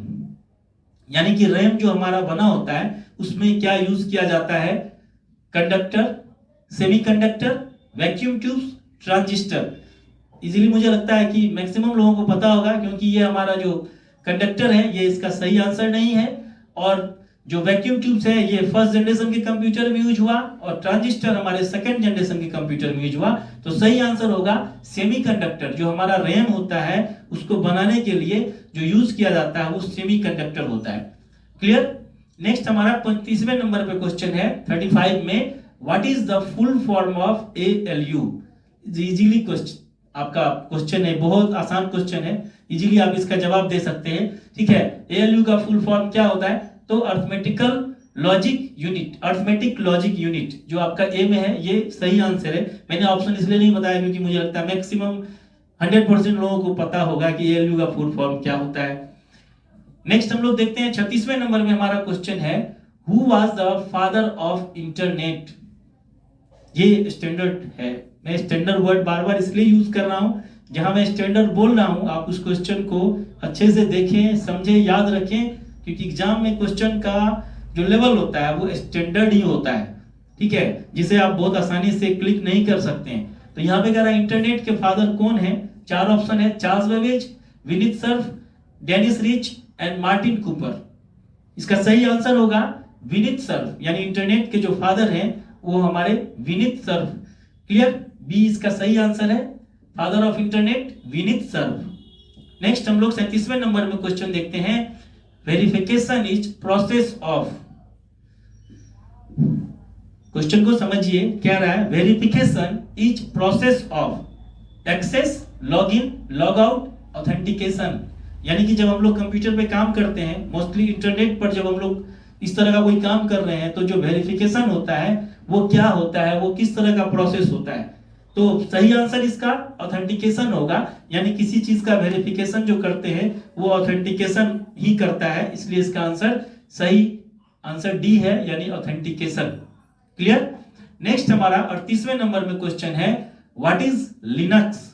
यानी कि रैम जो हमारा बना होता है उसमें क्या यूज किया जाता है, conductor, semiconductor, vacuum tubes, transistor. Easily मुझे लगता है कि मैक्सिमम लोगों को पता होगा क्योंकि ये हमारा जो कंडक्टर है ये इसका सही आंसर नहीं है, और जो वैक्यूम ट्यूब्स है ये फर्स्ट जनरेशन के कंप्यूटर में यूज हुआ और ट्रांजिस्टर हमारे सेकंड जनरेशन के कंप्यूटर में यूज हुआ। तो सही आंसर होगा सेमीकंडक्टर। जो हमारा रैम होता है उसको बनाने के लिए जो यूज किया जाता है वो सेमीकंडक्टर होता है। क्लियर? नेक्स्ट हमारा 35वें नंबर पे क्वेश्चन है 35 में, what is the full form of ALU। Easily question आपका क्वेश्चन है, बहुत आसान क्वेश्चन है, इजीली आप इसका जवाब दे सकते हैं। ठीक है, ALU का फुल फॉर्म क्या होता है, तो arithmetical logic unit, arithmetic logic unit जो आपका ए में है ये सही आंसर है। मैंने ऑप्शन इसलिए नहीं बताया क्योंकि मुझे लगता है मैक्सिमम 100% लोगों को पता होगा कि ALU का फुल फॉर्म क्या होता है। नेक्स्ट हम लोग देखते हैं 36वें नंबर में हमारा क्वेश्चन है, who was the father of internet. ये स्टैंडर्ड है, मैं स्टैंडर्ड वर्ड बार बार इसलिए यूज कर रहा हूं, जहां मैं स्टैंडर्ड बोल रहा हूं आप उस क्वेश्चन को अच्छे से देखें, समझें, याद रखें, क्योंकि एग्जाम में क्वेश्चन का जो लेवल होता है वो स्टैंडर्ड ही होता है। ठीक है, जिसे आप बहुत आसानी से क्लिक नहीं कर सकते हैं। तो यहाँ पे कह रहा है इंटरनेट के फादर कौन है, 4 ऑप्शन है, Charles Babbage, Vint Cerf, Dennis Ritchie and Martin Cooper. इसका सही आंसर होगा विनीत सर्फ, यानी इंटरनेट के जो फादर हैं वो हमारे विनीत सर्फ। क्लियर? बी इसका सही आंसर है, father of internet Vint Cerf. Next हम लोग 37वें नंबर में क्वेश्चन देखते हैं, verification is process of. Question को समझिए, क्या रहा है, verification is process of access, login, log out, authentication. यानी कि जब हम लोग कंप्यूटर पे काम करते हैं, मोस्टली इंटरनेट पर जब हम लोग इस तरह का कोई काम कर रहे हैं तो जो वेरिफिकेशन होता है वो क्या होता है, वो किस तरह का प्रोसेस होता है। तो सही आंसर इसका ऑथेंटिकेशन होगा, यानी किसी चीज का वेरिफिकेशन जो करते हैं वो ऑथेंटिकेशन ही करता है, इसलिए इसका आंसर सही आंसर डी है, यानी ऑथेंटिकेशन। क्लियर? नेक्स्ट हमारा 38वें नंबर में क्वेश्चन है, व्हाट इज लिनक्स।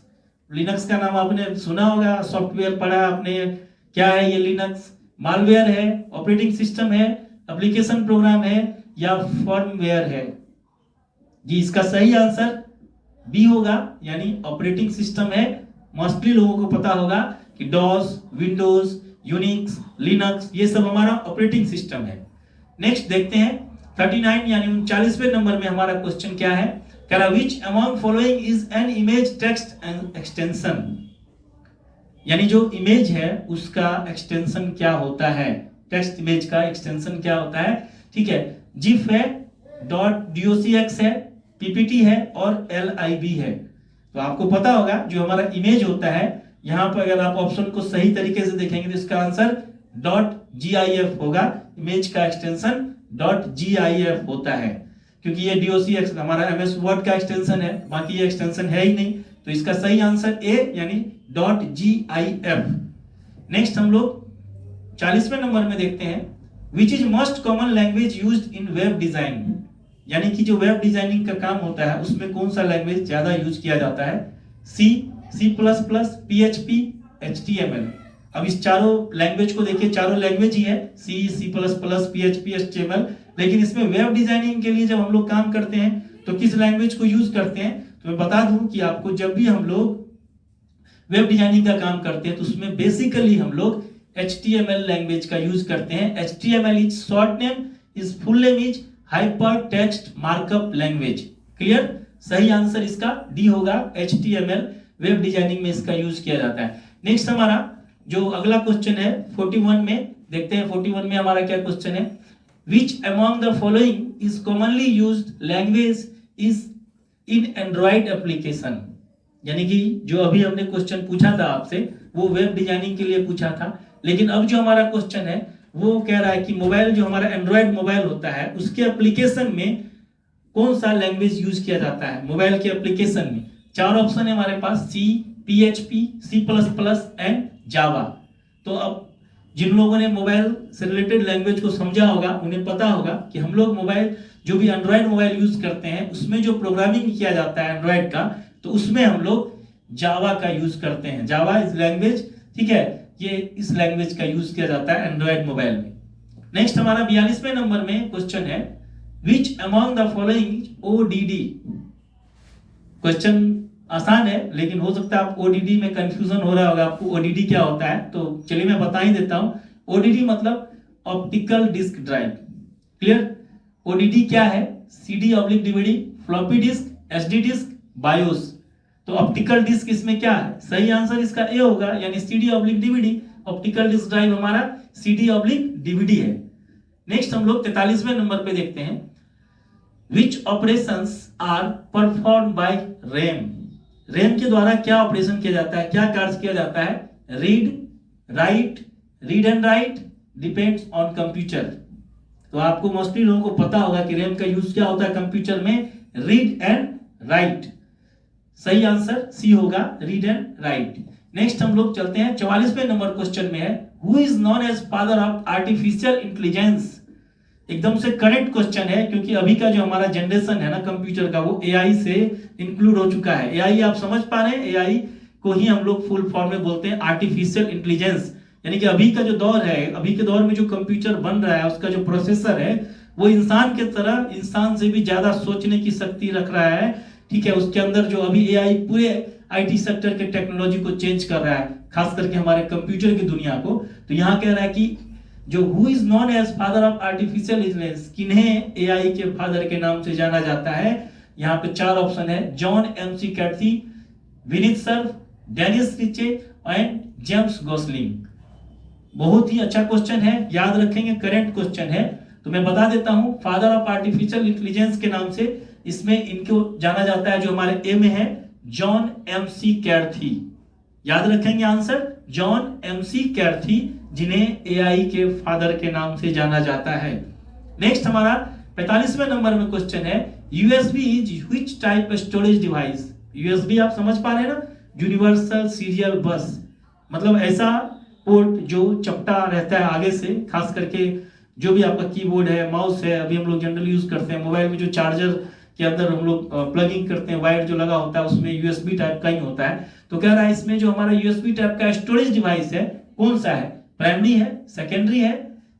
लिनक्स का नाम आपने सुना होगा, सॉफ्टवेयर पढ़ा आपने, क्या है ये लिनक्स, मालवेयर है, ऑपरेटिंग सिस्टम है, एप्लीकेशन प्रोग्राम है या फर्मवेयर है। जी इसका सही आंसर बी होगा यानी ऑपरेटिंग सिस्टम है। मोस्टली लोगों को पता होगा कि डॉस, विंडोज, यूनिक्स, लिनक्स ये सब हमारा ऑपरेटिंग सिस्टम है। नेक्स्ट देखते हैं 39 यानी 39वें नंबर में हमारा क्वेश्चन क्या है, कह रहा which among following is an image text extension, यानी जो इमेज है उसका एक्सटेंशन क्या होता है, टेक्स्ट इमेज का एक्सटेंशन क्या होता है। ठीक है, जिफ है, .docx है, पीपीटी है और LIB है। तो आपको पता होगा जो हमारा इमेज होता है, यहां पर अगर आप ऑप्शन को सही तरीके से देखेंगे तो इसका आंसर .gif होगा। इमेज का एक्सटेंशन .gif होता है, क्योंकि ये docx हमारा MS वर्ड का एक्सटेंशन है, बाकी ये एक्सटेंशन है ही नहीं। तो इसका सही आंसर ए यानी .gif। नेक्स्ट हम लोग 40वें नंबर में देखते हैं, which is most common language used in web design, यानी कि जो वेब डिजाइनिंग का काम होता है उसमें कौन सा लैंग्वेज ज्यादा यूज किया जाता है। C++, PHP, HTML। अब इस चारों लैंग्वेज को देखिए, चारों लैंग्वेज ही है C++, PHP, HTML, लेकिन इसमें वेब डिजाइनिंग के लिए जब हम लोग काम करते हैं तो किस लैंग्वेज को यूज करते हैं। तो मैं बता दूं कि आपको जब भी हम लोग वेब डिजाइनिंग का काम करते हैं तो उसमें बेसिकली हम लोग HTML लैंग्वेज का यूज करते हैं। HTML is short name, is full name is hyper text markup language. Clear, सही आंसर इसका डी होगा, HTML वेब डिजाइनिंग में इसका यूज किया जाता है। नेक्स्ट हमारा जो अगला क्वेश्चन है 41 में, देखते हैं 41 में हमारा क्या क्वेश्चन है, which among the following is commonly used language is in Android application, यानी कि जो अभी हमने क्वेश्चन पूछा था आपसे वो वेब डिजाइनिंग के लिए पूछा था, लेकिन अब जो हमारा क्वेश्चन है वो कह रहा है कि मोबाइल जो हमारा एंड्रॉइड मोबाइल होता है उसके एप्लीकेशन में कौन सा लैंग्वेज यूज किया जाता है। मोबाइल के एप्लीकेशन में 4 ऑप्शन है हमारे पास, C, PHP, C++ एंड जावा। तो अब जिन लोगों ने मोबाइल से रिलेटेड लैंग्वेज को समझा होगा उन्हें पता होगा कि हम लोग मोबाइल जो भी एंड्रॉइड मोबाइल यूज करते हैं उसमें जो प्रोग्रामिंग किया जाता है एंड्रॉइड का, तो उसमें हम लोग जावा का यूज करते हैं। जावा इज लैंग्वेज, ठीक है, ये इस लैंग्वेज का यूज किया जाता है एंड्रॉइड मोबाइल में। नेक्स्ट हमारा 42वें नंबर में क्वेश्चन है, which among the following ODD। Question आसान है लेकिन हो सकता है आप ODD में कंफ्यूजन हो रहा होगा आपको, ODD क्या होता है। तो चलिए मैं बता ही देता हूं, ODD मतलब optical disk drive. Clear, ODD क्या है, CD/DVD, floppy disk, SD disk, BIOS. तो ऑप्टिकल डिस्क इसमें क्या है, सही आंसर इसका ए होगा, यानी CD/DVD। ऑप्टिकल डिस्क ड्राइव हमारा CD/DVD है। नेक्स्ट हम लोग 43वें नंबर पे देखते हैं, which operations are perform by RAM. RAM के द्वारा क्या ऑपरेशन किया जाता है, क्या कार्य किया जाता है, read, right, read and right, depends on computer. तो आपको मोस्टली लोगों को पता होगा कि रैम का यूज क्या होता है कंप्यूटर में, रीड एंड राइट। सही आंसर सी होगा, रीड एंड राइट। नेक्स्ट हम लोग चलते हैं 44वें नंबर क्वेश्चन में है, who is known as father of artificial intelligence. एकदम से करेक्ट क्वेश्चन है, क्योंकि अभी का जो हमारा जनरेशन है ना कंप्यूटर का, वो AI से इंक्लूड हो चुका है। AI आप समझ पा रहे हैं, AI को ही हम लोग फुल फॉर्म में बोलते हैं आर्टिफिशियल इंटेलिजेंस। यानी कि अभी का जो दौर है, अभी के दौर में जो कंप्यूटर बन रहा है उसका जो प्रोसेसर है वो इंसान के तरह, इंसान से भी ज्यादा सोचने की शक्ति रख रहा है। ठीक है, उसके अंदर जो अभी AI पूरे IT सेक्टर के टेक्नोलॉजी को चेंज कर रहा है, खास करके हमारे कंप्यूटर की दुनिया को। तो यहाँ कह रहा है कि जो who is known as father of artificial intelligence, किन्हें AI के फादर के नाम से जाना जाता है। यहाँ पे 4 ऑप्शन है, जॉन MC कैथी, Vint Cerf, Dennis Ritchie and James Gosling. बहुत ही अच्छा क्वेश्चन है, याद रखेंगे, करेंट क्वेश्चन है। तो मैं बता देता हूं, फादर ऑफ आर्टिफिशियल इंटेलिजेंस के नाम से इसमें इनको जाना जाता है, जो हमारे ए में है, जॉन MC कैथी। याद रखेंगे आंसर, जॉन MC कैथी, जिन्हें AI के फादर के नाम से जाना जाता है। नेक्स्ट हमारा 45वें नंबर में क्वेश्चन है, USB is which type storage device. USB आप समझ पा रहे हैं ना, यूनिवर्सल सीरियल बस, मतलब ऐसा पोर्ट जो चपटा रहता है आगे से, खास करके जो भी आपका कीबोर्ड है, माउस है, अभी हम लोग जनरली यूज करते हैं मोबाइल में, जो चार्जर के अंदर हम लोग प्लगिंग करते हैं, वायर जो लगा होता है उसमें USB टाइप का ही होता है। तो कह रहा है इसमें जो हमारा USB टाइप का स्टोरेज डिवाइस है कौन सा है, प्राइमरी है, सेकेंडरी है,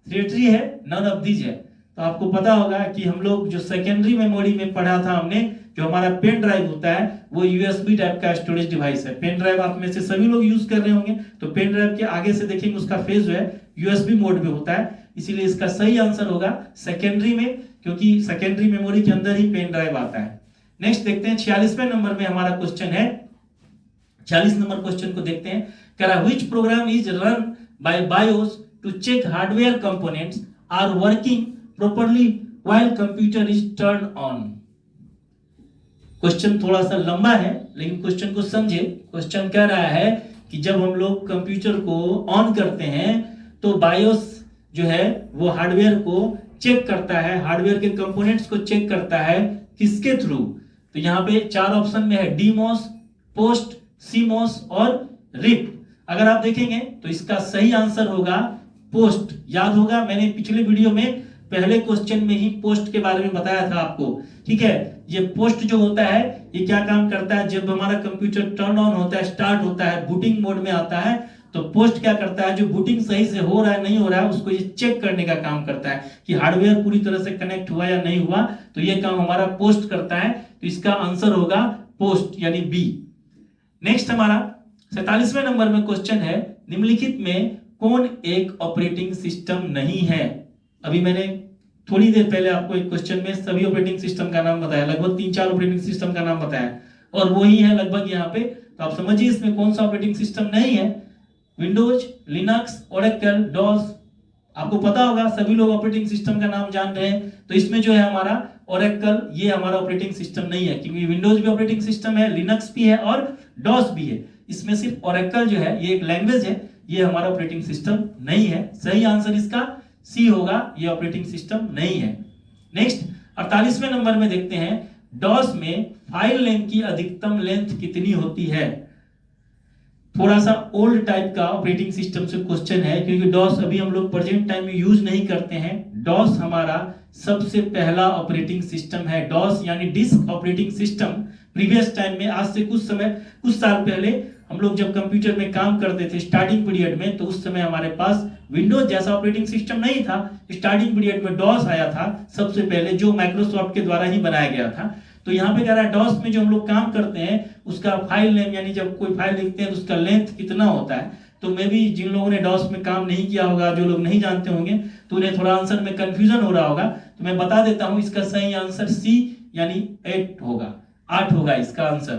टर्शियरी है, नन ऑफ दीज है। तो आपको पता होगा कि हम लोग जो सेकेंडरी मेमोरी में पढ़ा था हमने जो हमारा पेन ड्राइव होता है वो यूएसबी टाइप का स्टोरेज डिवाइस है। पेन ड्राइव आप में से सभी लोग यूज कर रहे होंगे, तो पेन ड्राइव के आगे से देखेंगे उसका फेस जो है यूएसबी मोड में होता है, इसीलिए इसका सही आंसर होगा सेकेंडरी में, क्योंकि सेकेंडरी मेमोरी के अंदर ही पेन ड्राइव आता है। नेक्स्ट देखते हैं 46वें नंबर में हमारा क्वेश्चन है। 46 नंबर क्वेश्चन को देखते हैं। कह रहा which program is run by BIOS to check hardware components are working properly while computer is turn on. Question थोड़ा सा लंबा है, लेकिन क्वेश्चन को समझे। क्वेश्चन कह रहा है कि जब हम लोग कंप्यूटर को ऑन करते हैं तो बायोस जो है वो हार्डवेयर को चेक करता है, हार्डवेयर के कंपोनेंट्स को चेक करता है किसके थ्रू। तो यहाँ पे 4 ऑप्शन में है डीमॉस, पोस्ट, सीमॉस और रिप। अगर आप देखेंगे तो इसका सही आंसर होगा पोस्ट। याद होगा मैंने पिछले वीडियो में पहले क्वेश्चन में ही पोस्ट के बारे में बताया था आपको, ठीक है। ये पोस्ट जो होता है ये क्या काम करता है, जब हमारा कंप्यूटर टर्न ऑन होता है, स्टार्ट होता है, बूटिंग मोड में आता है, तो पोस्ट क्या करता है, जो बूटिंग सही से हो रहा है नहीं हो रहा है उसको ये चेक करने का काम करता है कि हार्डवेयर पूरी तरह से कनेक्ट हुआ या नहीं हुआ। तो ये काम हमारा पोस्ट करता है, तो इसका आंसर होगा पोस्ट यानी बी। नेक्स्ट हमारा 47वें नंबर में क्वेश्चन है, निम्नलिखित में कौन एक ऑपरेटिंग सिस्टम नहीं है। अभी मैंने थोड़ी देर पहले आपको एक क्वेश्चन में सभी ऑपरेटिंग सिस्टम का नाम बताया, लगभग 3-4 ऑपरेटिंग सिस्टम का नाम बताया, और वही है लगभग यहाँ पे। तो आप समझिए इसमें कौन सा ऑपरेटिंग सिस्टम नहीं है। विंडोज, लिनक्स, ओरेकल, डॉस, आपको पता होगा सभी लोग ऑपरेटिंग सिस्टम का नाम जान रहे हैं। तो इसमें जो है हमारा ओरेकल, ये हमारा ऑपरेटिंग सिस्टम नहीं है, क्योंकि विंडोज भी ऑपरेटिंग सिस्टम है, लिनक्स भी है और डॉस भी है। इसमें सिर्फ ओरेकल जो है ये एक लैंग्वेज है, ये हमारा ऑपरेटिंग सिस्टम नहीं है। सही आंसर इसका सी होगा, ये ऑपरेटिंग सिस्टम नहीं है। नेक्स्ट 48वें नंबर में देखते हैं, डॉस में फाइल नेम की अधिकतम लेंथ कितनी होती है। थोड़ा सा ओल्ड टाइप का ऑपरेटिंग सिस्टम से क्वेश्चन है, क्योंकि डॉस अभी हम लोग प्रेजेंट टाइम में यूज नहीं करते हैं। डॉस हमारा सबसे पहला ऑपरेटिंग सिस्टम है, डॉस यानी disk operating system. Previous time में, आज से कुछ साल पहले हम लोग जब कंप्यूटर में काम करते थे स्टार्टिंग पीरियड में, तो उस समय हमारे पास विंडोज जैसा ऑपरेटिंग सिस्टम नहीं था। स्टार्टिंग पीरियड में डॉस आया था सबसे पहले, जो माइक्रोसॉफ्ट के द्वारा ही बनाया गया था। तो यहाँ पे कह रहा है डॉस में जो हम लोग काम करते हैं उसका फाइल नेम, यानी जब कोई फाइल लिखते हैं तो उसका लेंथ कितना होता है। तो मे भी जिन लोगों ने डॉस में काम नहीं किया होगा, जो लोग नहीं जानते होंगे, तो उन्हें थोड़ा आंसर में कंफ्यूजन हो रहा होगा। तो मैं बता देता हूं, इसका सही आंसर सी यानी 8 होगा, 8 होगा इसका आंसर।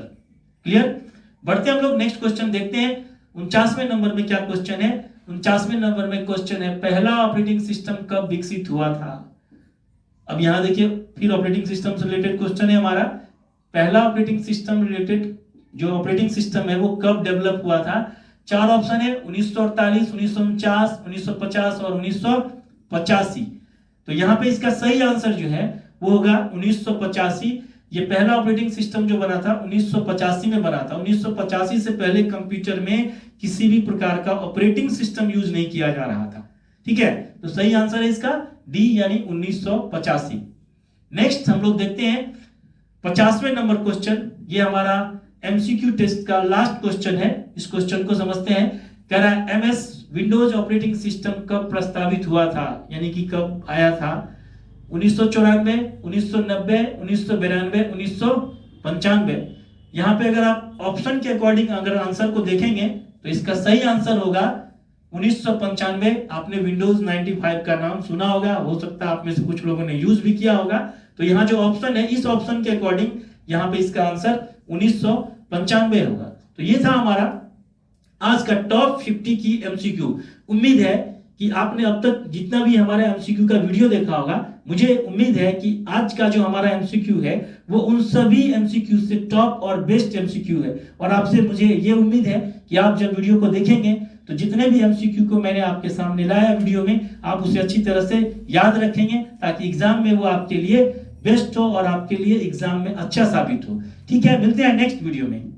क्लियर। बढ़ते हम लोग नेक्स्ट क्वेश्चन देखते हैं। 49वें नंबर में क्या क्वेश्चन है। 49वें नंबर में क्वेश्चन है, पहला ऑपरेटिंग सिस्टम कब विकसित हुआ था। अब यहां देखिए फिर ऑपरेटिंग सिस्टम से रिलेटेड क्वेश्चन है हमारा। पहला ऑपरेटिंग सिस्टम रिलेटेड जो ऑपरेटिंग सिस्टम है वो कब डेवलप हुआ था। 4 ऑप्शन है, 1948, 1949, 1950 और 1985। तो यहाँ पे इसका सही आंसर जो है वो होगा 1985। ये पहला ऑपरेटिंग सिस्टम जो बना था 1985 में बना था। 1985 से पहले कंप्यूटर में किसी भी प्रकार का ऑपरेटिंग सिस्टम यूज नहीं किया जा रहा था। ठीक है, तो सही आंसर है इसका डी यानी 1985। नेक्स्ट हम लोग देखते हैं 50वें नंबर क्वेश्चन। ये हमारा एमसीक्यू टेस्ट का लास्ट क्वेश्चन है। इस क्वेश्चन को समझते हैं। कह रहा है एमएस विंडोज ऑपरेटिंग सिस्टम कब प्रस्तावित हुआ था, यानी कि कब आया था। 1994, 1990, 1992, 1995। यहां पे अगर आप ऑप्शन के अकॉर्डिंग अगर आंसर को देखेंगे तो इसका सही आंसर होगा 1995। आपने विंडोज 95 का नाम सुना होगा, हो सकता है आप में से कुछ लोगों ने यूज भी किया होगा। तो यहाँ जो ऑप्शन है, इस ऑप्शन के अकॉर्डिंग यहाँ पे इसका आंसर 1995 होगा। तो ये था हमारा आज का टॉप 50 की एमसीक्यू। उम्मीद है कि आपने अब तक जितना भी हमारे एमसीक्यू का वीडियो देखा होगा, मुझे उम्मीद है कि आज का जो हमारा एमसीक्यू है वो उन सभी एमसीक्यू से टॉप और बेस्ट एमसीक्यू है। और आपसे मुझे ये उम्मीद है कि आप जब वीडियो को देखेंगे तो जितने भी एमसीक्यू को मैंने आपके सामने लाया वीडियो में, आप उसे अच्छी तरह से याद रखेंगे, ताकि एग्जाम में वो आपके लिए बेस्ट हो और आपके लिए एग्जाम में अच्छा साबित हो। ठीक है, मिलते हैं नेक्स्ट वीडियो में।